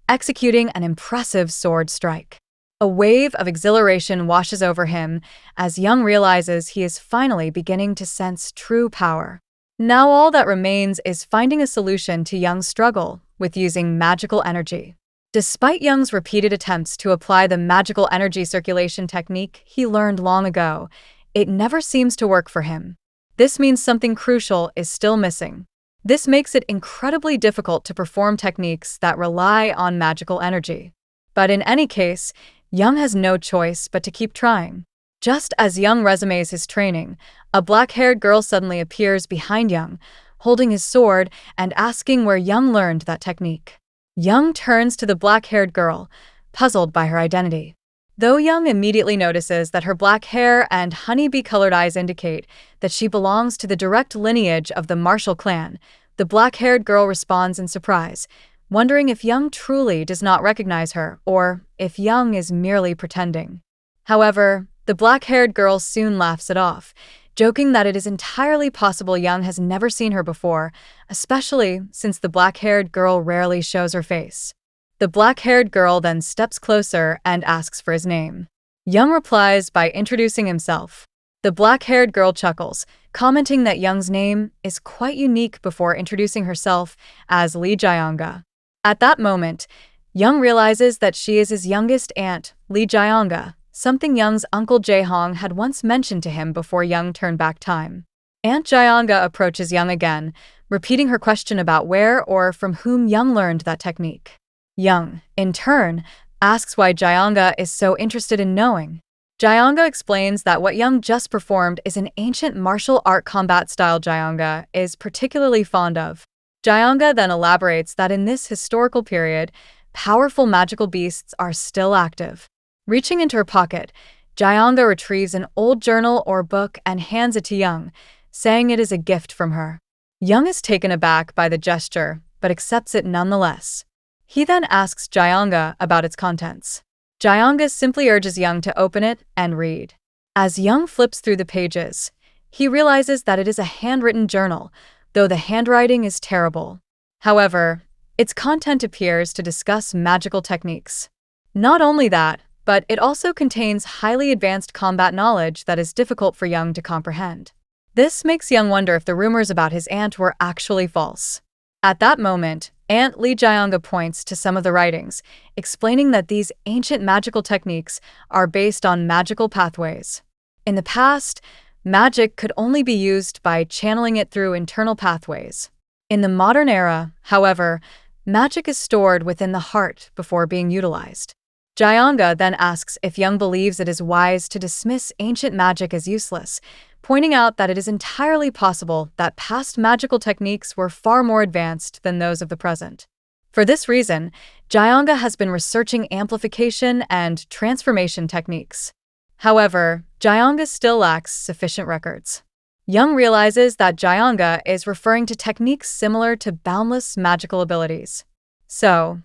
executing an impressive sword strike. A wave of exhilaration washes over him as Young realizes he is finally beginning to sense true power. Now all that remains is finding a solution to Young's struggle with using magical energy. Despite Young's repeated attempts to apply the magical energy circulation technique he learned long ago, it never seems to work for him. This means something crucial is still missing. This makes it incredibly difficult to perform techniques that rely on magical energy. But in any case, Young has no choice but to keep trying. Just as Young resumes his training, a black-haired girl suddenly appears behind Young, holding his sword and asking where Young learned that technique. Young turns to the black-haired girl, puzzled by her identity. Though Young immediately notices that her black hair and honeybee-colored eyes indicate that she belongs to the direct lineage of the Martial clan, the black-haired girl responds in surprise, wondering if Young truly does not recognize her or if Young is merely pretending. However, the black-haired girl soon laughs it off, joking that it is entirely possible Young has never seen her before, especially since the black-haired girl rarely shows her face. The black-haired girl then steps closer and asks for his name. Young replies by introducing himself. The black-haired girl chuckles, commenting that Young's name is quite unique before introducing herself as Lee Jaeanga. At that moment, Young realizes that she is his youngest aunt, Lee Jaeanga, something Young's uncle Jae-hong had once mentioned to him before Young turned back time. Aunt Jaeanga approaches Young again, repeating her question about where or from whom Young learned that technique. Young, in turn, asks why Jaeanga is so interested in knowing. Jaeanga explains that what Young just performed is an ancient martial art combat style Jaeanga is particularly fond of. Jaeanga then elaborates that in this historical period, powerful magical beasts are still active. Reaching into her pocket, Jaeanga retrieves an old journal or book and hands it to Young, saying it is a gift from her. Young is taken aback by the gesture, but accepts it nonetheless. He then asks Jaeanga about its contents. Jaeanga simply urges Young to open it and read. As Young flips through the pages, he realizes that it is a handwritten journal, though the handwriting is terrible. However, its content appears to discuss magical techniques. Not only that, but it also contains highly advanced combat knowledge that is difficult for Young to comprehend. This makes Young wonder if the rumors about his aunt were actually false. At that moment, Aunt Lee Jaeanga points to some of the writings, explaining that these ancient magical techniques are based on magical pathways. In the past, magic could only be used by channeling it through internal pathways. In the modern era, however, magic is stored within the heart before being utilized. Jaeanga then asks if Young believes it is wise to dismiss ancient magic as useless, pointing out that it is entirely possible that past magical techniques were far more advanced than those of the present. For this reason, Jaeanga has been researching amplification and transformation techniques. However, Jaeanga still lacks sufficient records. Young realizes that Jaeanga is referring to techniques similar to boundless magical abilities. So,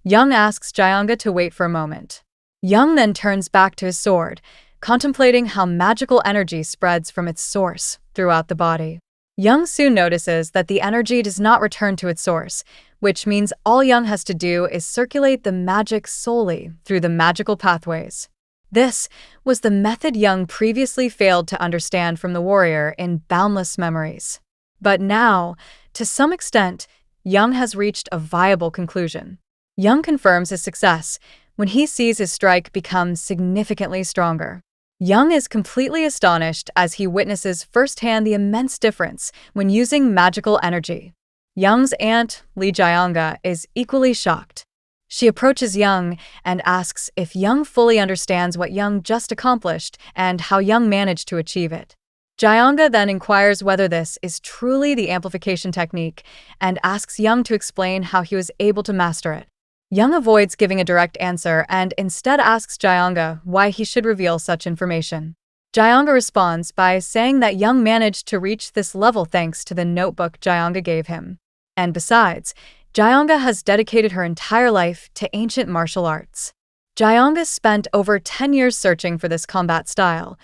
Young asks Jaeanga to wait for a moment. Young then turns back to his sword, contemplating how magical energy spreads from its source throughout the body. Young soon notices that the energy does not return to its source, which means all Young has to do is circulate the magic solely through the magical pathways. This was the method Young previously failed to understand from the warrior in Boundless Memories. But now, to some extent, Young has reached a viable conclusion. Young confirms his success when he sees his strike become significantly stronger. Young is completely astonished as he witnesses firsthand the immense difference when using magical energy. Young's aunt, Lee Jae-anga, is equally shocked. She approaches Young and asks if Young fully understands what Young just accomplished and how Young managed to achieve it. Jae-anga then inquires whether this is truly the amplification technique and asks Young to explain how he was able to master it. Young avoids giving a direct answer and instead asks Jae-anga why he should reveal such information. Jae-anga responds by saying that Young managed to reach this level thanks to the notebook Jae-anga gave him. And besides, Jae-anga has dedicated her entire life to ancient martial arts. Jae-anga spent over 10 years searching for this combat style,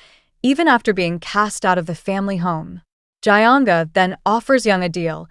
even after being cast out of the family home. Jae-anga then offers Young a deal.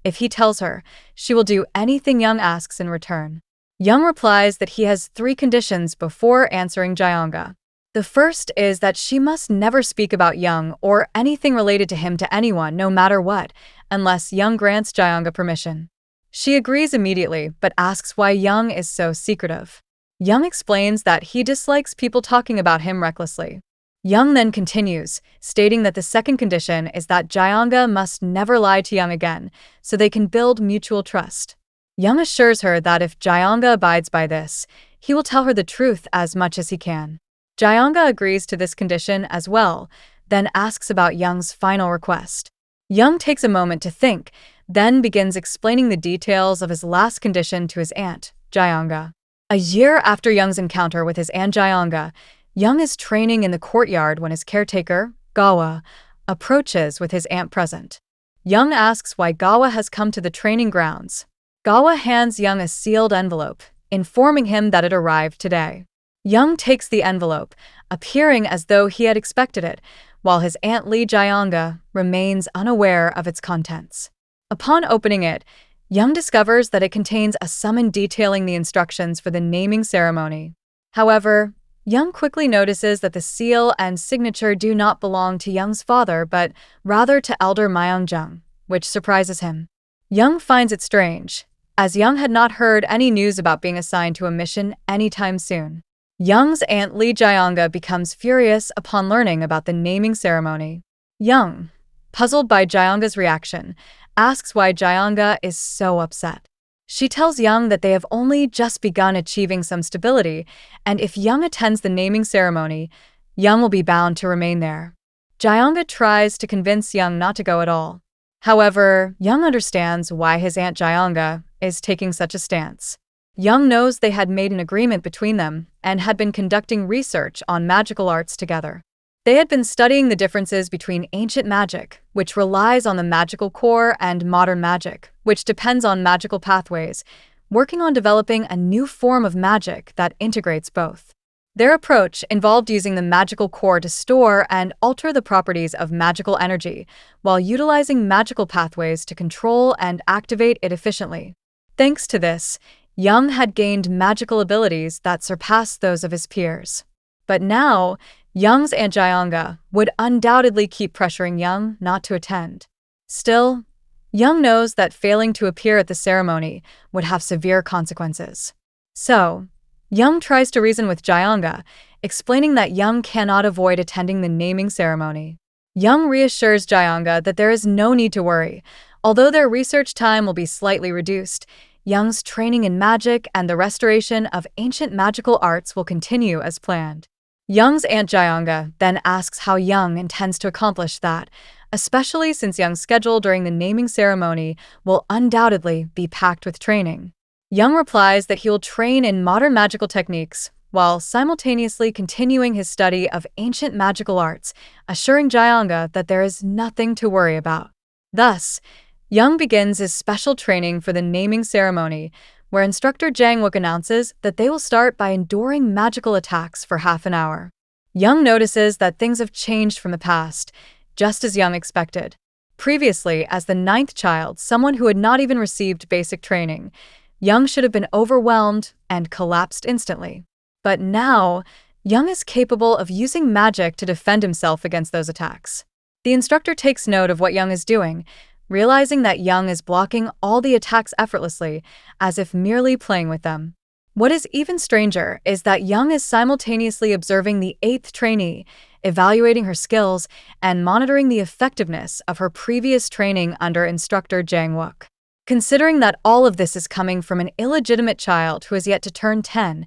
If he tells her, she will do anything Young asks in return. Young replies that he has 3 conditions before answering Jae-anga. The first is that she must never speak about Young or anything related to him to anyone, no matter what, unless Young grants Jae-anga permission. She agrees immediately, but asks why Young is so secretive. Young explains that he dislikes people talking about him recklessly. Young then continues, stating that the second condition is that Jae-anga must never lie to Young again, so they can build mutual trust. Young assures her that if Jae-anga abides by this, he will tell her the truth as much as he can. Jae-anga agrees to this condition as well, then asks about Young's final request. Young takes a moment to think, then begins explaining the details of his last condition to his aunt, Jae-anga. A year after Young's encounter with his aunt Jae-anga, Young is training in the courtyard when his caretaker, Gawa, approaches with his aunt present. Young asks why Gawa has come to the training grounds. Gawa hands Young a sealed envelope, informing him that it arrived today. Young takes the envelope, appearing as though he had expected it, while his aunt Lee Jae-anga remains unaware of its contents. Upon opening it, Young discovers that it contains a summon detailing the instructions for the naming ceremony. However, Young quickly notices that the seal and signature do not belong to Young's father, but rather to Elder Myeong-jung, which surprises him. Young finds it strange, as Young had not heard any news about being assigned to a mission anytime soon. Young's aunt Lee Jae-anga becomes furious upon learning about the naming ceremony. Young, puzzled by Jae-anga's reaction, asks why Jae-anga is so upset. She tells Young that they have only just begun achieving some stability, and if Young attends the naming ceremony, Young will be bound to remain there. Jae-anga tries to convince Young not to go at all. However, Young understands why his aunt Jae-anga is taking such a stance. Young knows they had made an agreement between them and had been conducting research on magical arts together. They had been studying the differences between ancient magic, which relies on the magical core, and modern magic, which depends on magical pathways, working on developing a new form of magic that integrates both. Their approach involved using the magical core to store and alter the properties of magical energy, while utilizing magical pathways to control and activate it efficiently. Thanks to this, Young had gained magical abilities that surpassed those of his peers. But now, Young's aunt Jae-anga would undoubtedly keep pressuring Young not to attend. Still, Young knows that failing to appear at the ceremony would have severe consequences. So, Young tries to reason with Jae-anga, explaining that Young cannot avoid attending the naming ceremony. Young reassures Jae-anga that there is no need to worry. Although their research time will be slightly reduced, Young's training in magic and the restoration of ancient magical arts will continue as planned. Young's aunt Jae-anga then asks how Young intends to accomplish that, especially since Young's schedule during the naming ceremony will undoubtedly be packed with training. Young replies that he will train in modern magical techniques while simultaneously continuing his study of ancient magical arts, assuring Jae-anga that there is nothing to worry about. Thus, Young begins his special training for the naming ceremony, where instructor Jang Wook announces that they will start by enduring magical attacks for half an hour. Young notices that things have changed from the past, just as Young expected. Previously, as the ninth child, someone who had not even received basic training, Young should have been overwhelmed and collapsed instantly. But now, Young is capable of using magic to defend himself against those attacks. The instructor takes note of what Young is doing, realizing that Young is blocking all the attacks effortlessly, as if merely playing with them. What is even stranger is that Young is simultaneously observing the eighth trainee, evaluating her skills, and monitoring the effectiveness of her previous training under instructor Jang Wook. Considering that all of this is coming from an illegitimate child who has yet to turn 10,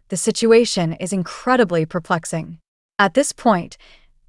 the situation is incredibly perplexing. At this point,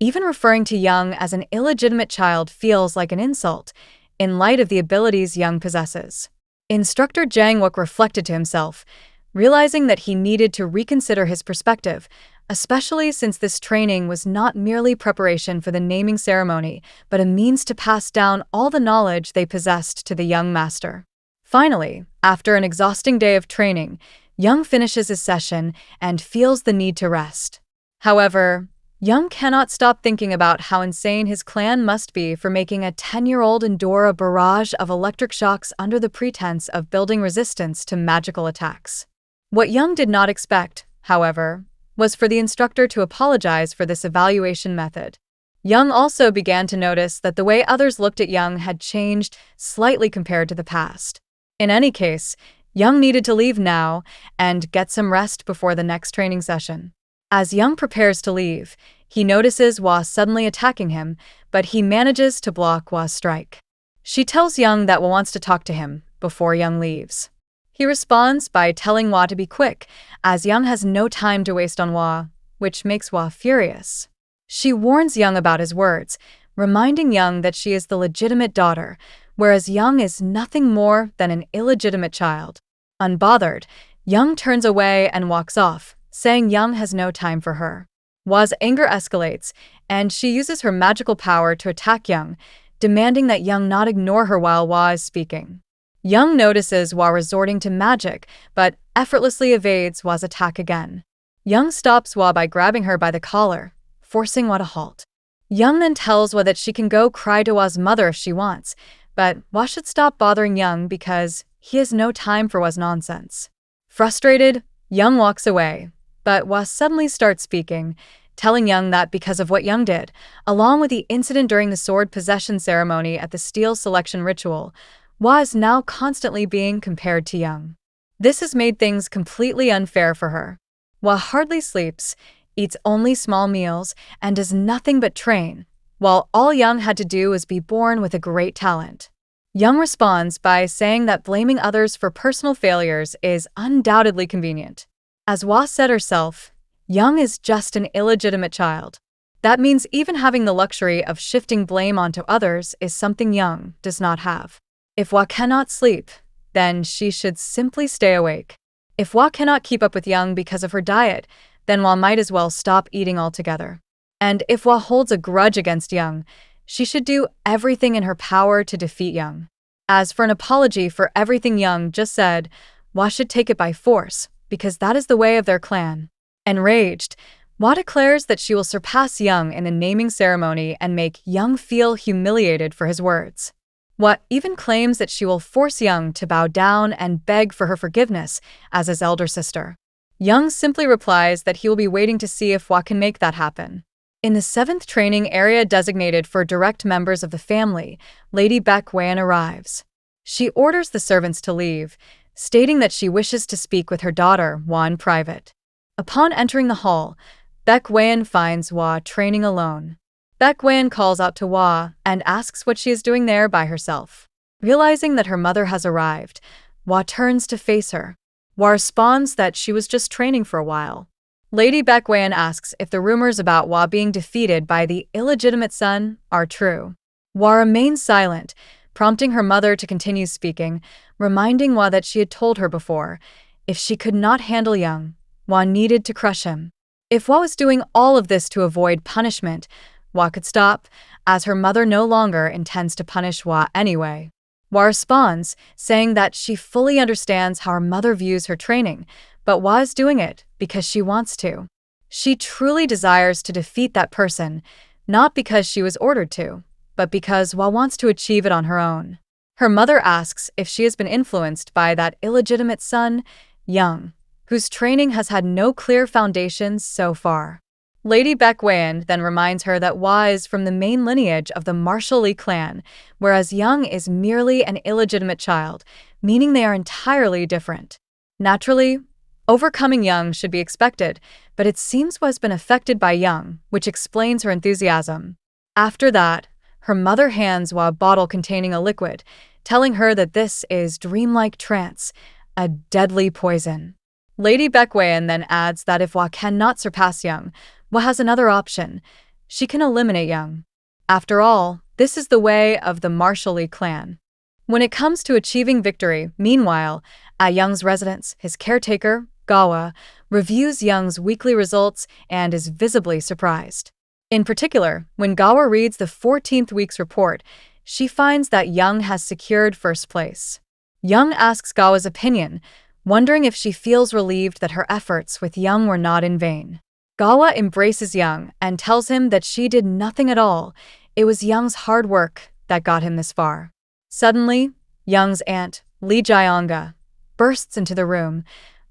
even referring to Young as an illegitimate child feels like an insult, in light of the abilities Young possesses. Instructor Jang Wook reflected to himself, realizing that he needed to reconsider his perspective, especially since this training was not merely preparation for the naming ceremony, but a means to pass down all the knowledge they possessed to the young master. Finally, after an exhausting day of training, Young finishes his session and feels the need to rest. However, Young cannot stop thinking about how insane his clan must be for making a 10-year-old endure a barrage of electric shocks under the pretense of building resistance to magical attacks. What Young did not expect, however, was for the instructor to apologize for this evaluation method. Young also began to notice that the way others looked at Young had changed slightly compared to the past. In any case, Young needed to leave now and get some rest before the next training session. As Young prepares to leave, he notices Hwa suddenly attacking him, but he manages to block Hwa's strike. She tells Young that Hwa wants to talk to him before Young leaves. He responds by telling Hwa to be quick, as Young has no time to waste on Hwa, which makes Hwa furious. She warns Young about his words, reminding Young that she is the legitimate daughter, whereas Young is nothing more than an illegitimate child. Unbothered, Young turns away and walks off, saying Young has no time for her. Hwa's anger escalates, and she uses her magical power to attack Young, demanding that Young not ignore her while Hwa is speaking. Young notices Hwa resorting to magic, but effortlessly evades Hwa's attack again. Young stops Hwa by grabbing her by the collar, forcing Hwa to halt. Young then tells Hwa that she can go cry to Hwa's mother if she wants, but Hwa should stop bothering Young because he has no time for Hwa's nonsense. Frustrated, Young walks away, but Hwa suddenly starts speaking, telling Young that because of what Young did, along with the incident during the sword possession ceremony at the steel selection ritual, Hwa is now constantly being compared to Young. This has made things completely unfair for her. Hwa hardly sleeps, eats only small meals, and does nothing but train, while all Young had to do was be born with a great talent. Young responds by saying that blaming others for personal failures is undoubtedly convenient. As Hwa said herself, Young is just an illegitimate child. That means even having the luxury of shifting blame onto others is something Young does not have. If Hwa cannot sleep, then she should simply stay awake. If Hwa cannot keep up with Young because of her diet, then Hwa might as well stop eating altogether. And if Hwa holds a grudge against Young, she should do everything in her power to defeat Young. As for an apology for everything Young just said, Hwa should take it by force, because that is the way of their clan. Enraged, Hwa declares that she will surpass Young in the naming ceremony and make Young feel humiliated for his words. Hwa even claims that she will force Young to bow down and beg for her forgiveness as his elder sister. Young simply replies that he will be waiting to see if Hwa can make that happen. In the 7th training area designated for direct members of the family, Lady Baek Wan arrives. She orders the servants to leave, stating that she wishes to speak with her daughter, Hwa, in private. Upon entering the hall, Baek Wan finds Hwa training alone. Baek Wan calls out to Hwa and asks what she is doing there by herself. Realizing that her mother has arrived, Hwa turns to face her. Hwa responds that she was just training for a while. Lady Baek Wan asks if the rumors about Hwa being defeated by the illegitimate son are true. Hwa remains silent, prompting her mother to continue speaking, reminding Hwa that she had told her before, if she could not handle Young, Hwa needed to crush him. If Hwa was doing all of this to avoid punishment, Hwa could stop, as her mother no longer intends to punish Hwa anyway. Hwa responds, saying that she fully understands how her mother views her training, but Hwa is doing it because she wants to. She truly desires to defeat that person, not because she was ordered to, but because Hwa wants to achieve it on her own. Her mother asks if she has been influenced by that illegitimate son, Young, whose training has had no clear foundations so far. Lady Baekwaeun then reminds her that Hwa is from the main lineage of the Martial Lee clan, whereas Young is merely an illegitimate child, meaning they are entirely different. Naturally, overcoming Young should be expected, but it seems Hwa has been affected by Young, which explains her enthusiasm. After that, her mother hands Hwa a bottle containing a liquid, telling her that this is dreamlike trance, a deadly poison. Lady Baekwaeun then adds that if Hwa cannot surpass Young, Hwa has another option. She can eliminate Young. After all, this is the way of the Martial Lee clan. When it comes to achieving victory, meanwhile, at Young's residence, his caretaker, Gawa, reviews Young's weekly results and is visibly surprised. In particular, when Gawa reads the 14th week's report, she finds that Young has secured first place. Young asks Gawa's opinion, wondering if she feels relieved that her efforts with Young were not in vain. Gawa embraces Young and tells him that she did nothing at all. It was Young's hard work that got him this far. Suddenly, Young's aunt, Lee Jae-anga, bursts into the room,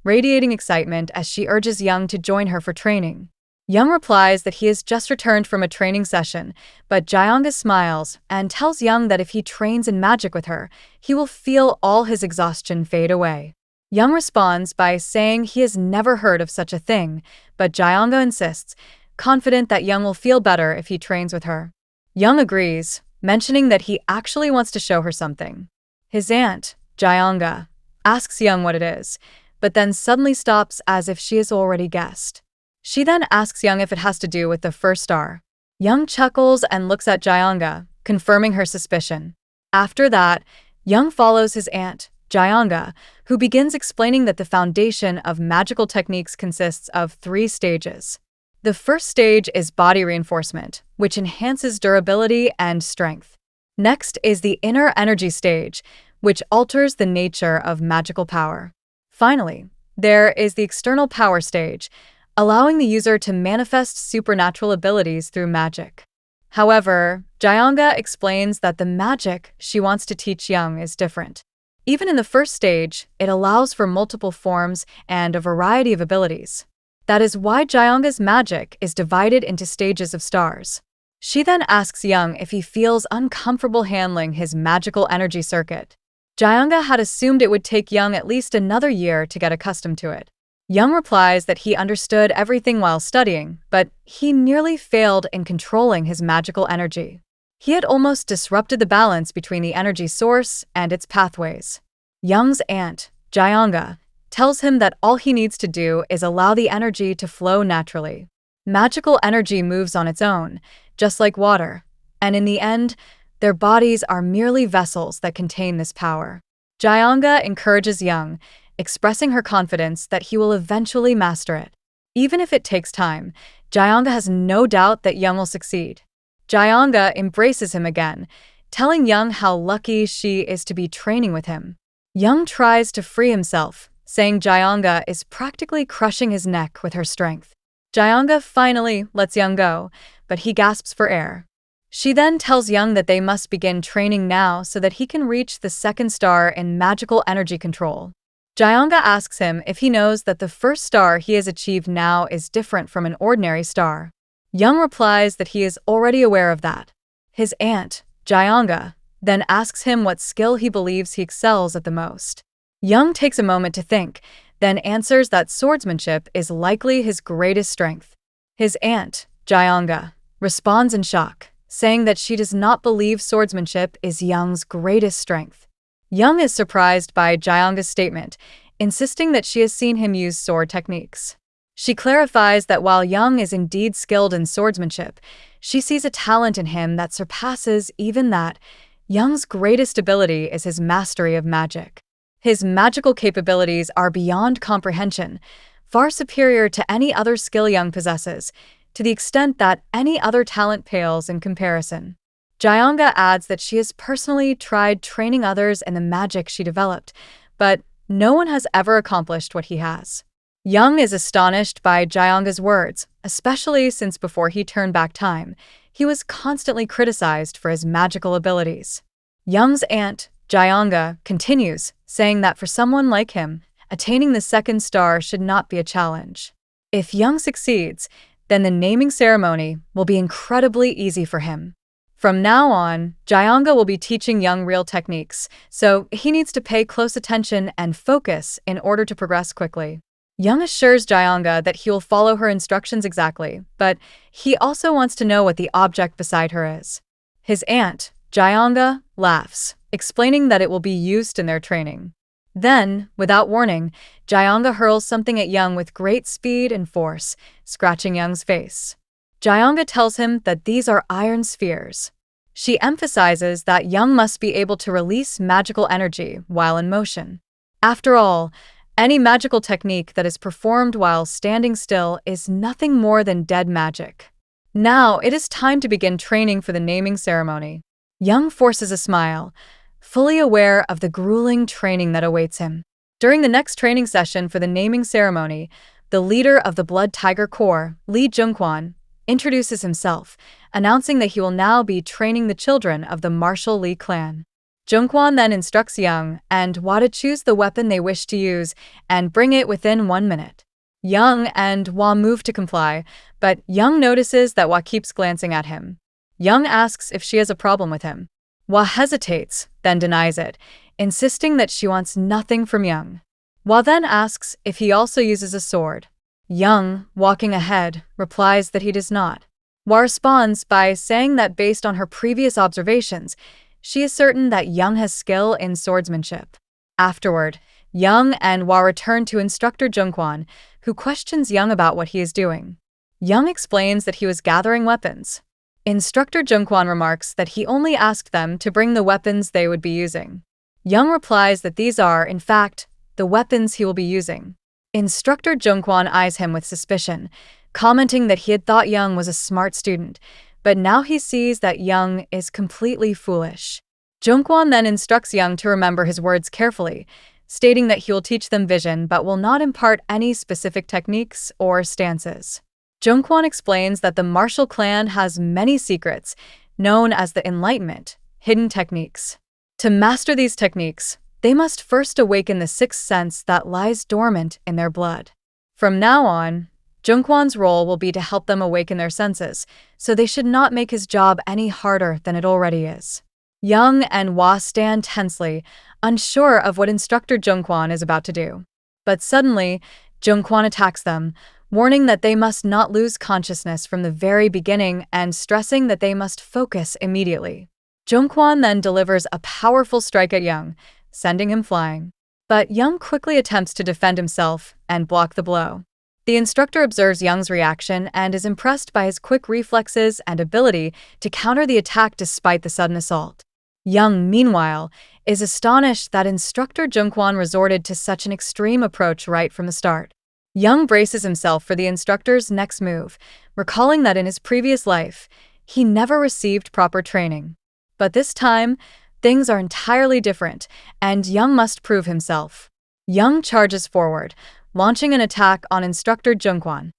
radiating excitement as she urges Young to join her for training. Young replies that he has just returned from a training session, but Jae-anga smiles and tells Young that if he trains in magic with her, he will feel all his exhaustion fade away. Young responds by saying he has never heard of such a thing, but Jae-anga insists, confident that Young will feel better if he trains with her. Young agrees, mentioning that he actually wants to show her something. His aunt, Jae-anga, asks Young what it is, but then suddenly stops as if she has already guessed. She then asks Young if it has to do with the first star. Young chuckles and looks at Jae-anga, confirming her suspicion. After that, Young follows his aunt, Jae-anga, who begins explaining that the foundation of magical techniques consists of 3 stages. The first stage is body reinforcement, which enhances durability and strength. Next is the inner energy stage, which alters the nature of magical power. Finally, there is the external power stage, allowing the user to manifest supernatural abilities through magic. However, Jae-anga explains that the magic she wants to teach Young is different. Even in the first stage, it allows for multiple forms and a variety of abilities. That is why Jae-anga's magic is divided into stages of stars. She then asks Young if he feels uncomfortable handling his magical energy circuit. Jae-anga had assumed it would take Young at least another year to get accustomed to it. Young replies that he understood everything while studying, but he nearly failed in controlling his magical energy. He had almost disrupted the balance between the energy source and its pathways. Young's aunt, Jae-anga, tells him that all he needs to do is allow the energy to flow naturally. Magical energy moves on its own, just like water, and in the end, their bodies are merely vessels that contain this power. Jae-anga encourages Young, expressing her confidence that he will eventually master it. Even if it takes time, Jae-anga has no doubt that Young will succeed. Jae-anga embraces him again, telling Young how lucky she is to be training with him. Young tries to free himself, saying Jae-anga is practically crushing his neck with her strength. Jae-anga finally lets Young go, but he gasps for air. She then tells Young that they must begin training now so that he can reach the second star in magical energy control. Jae-anga asks him if he knows that the first star he has achieved now is different from an ordinary star. Young replies that he is already aware of that. His aunt, Jae-anga, then asks him what skill he believes he excels at the most. Young takes a moment to think, then answers that swordsmanship is likely his greatest strength. His aunt, Jae-anga, responds in shock, saying that she does not believe swordsmanship is Young's greatest strength. Young is surprised by Jae-anga's statement, insisting that she has seen him use sword techniques. She clarifies that while Young is indeed skilled in swordsmanship, she sees a talent in him that surpasses even that. Young's greatest ability is his mastery of magic. His magical capabilities are beyond comprehension, far superior to any other skill Young possesses, to the extent that any other talent pales in comparison. Jae-anga adds that she has personally tried training others in the magic she developed, but no one has ever accomplished what he has. Young is astonished by Jyanga's words, especially since before he turned back time, he was constantly criticized for his magical abilities. Young's aunt, Jyanga, continues, saying that for someone like him, attaining the second star should not be a challenge. If Young succeeds, then the naming ceremony will be incredibly easy for him. From now on, Jyanga will be teaching Young real techniques, so he needs to pay close attention and focus in order to progress quickly. Young assures Jyanga that he will follow her instructions exactly, but he also wants to know what the object beside her is. His aunt, Jyanga, laughs, explaining that it will be used in their training. Then, without warning, Jyanga hurls something at Young with great speed and force, scratching Young's face. Jyanga tells him that these are iron spheres. She emphasizes that Young must be able to release magical energy while in motion. After all, any magical technique that is performed while standing still is nothing more than dead magic. Now it is time to begin training for the naming ceremony. Young forces a smile, fully aware of the grueling training that awaits him. During the next training session for the naming ceremony, the leader of the Blood Tiger Corps, Lee Jungkwan, introduces himself, announcing that he will now be training the children of the martial Lee clan. Jungkwan then instructs Young and Hwa to choose the weapon they wish to use and bring it within 1 minute. Young and Hwa move to comply, but Young notices that Hwa keeps glancing at him. Young asks if she has a problem with him. Hwa hesitates, then denies it, insisting that she wants nothing from Young. Hwa then asks if he also uses a sword. Young, walking ahead, replies that he does not. Hwa responds by saying that based on her previous observations, she is certain that Young has skill in swordsmanship. Afterward, Young and Hwa return to instructor Jungkwan, who questions Young about what he is doing. Young explains that he was gathering weapons. Instructor Jungkwan remarks that he only asked them to bring the weapons they would be using. Young replies that these are, in fact, the weapons he will be using. Instructor Jungkwan eyes him with suspicion, commenting that he had thought Young was a smart student, but now he sees that Young is completely foolish. Jungkwan then instructs Young to remember his words carefully, stating that he will teach them vision but will not impart any specific techniques or stances. Jungkwan explains that the martial clan has many secrets, known as the Enlightenment, hidden techniques. To master these techniques, they must first awaken the sixth sense that lies dormant in their blood. From now on, Jungkwan's role will be to help them awaken their senses, so they should not make his job any harder than it already is. Young and Hwa stand tensely, unsure of what instructor Jungkwan is about to do. But suddenly, Jungkwan attacks them, warning that they must not lose consciousness from the very beginning and stressing that they must focus immediately. Jungkwan then delivers a powerful strike at Young, sending him flying. But Young quickly attempts to defend himself and block the blow. The instructor observes Young's reaction and is impressed by his quick reflexes and ability to counter the attack despite the sudden assault. Young, meanwhile, is astonished that instructor Jungkwan resorted to such an extreme approach right from the start. Young braces himself for the instructor's next move, recalling that in his previous life, he never received proper training. But this time, things are entirely different, and Young must prove himself. Young charges forward, launching an attack on instructor Jungkwan.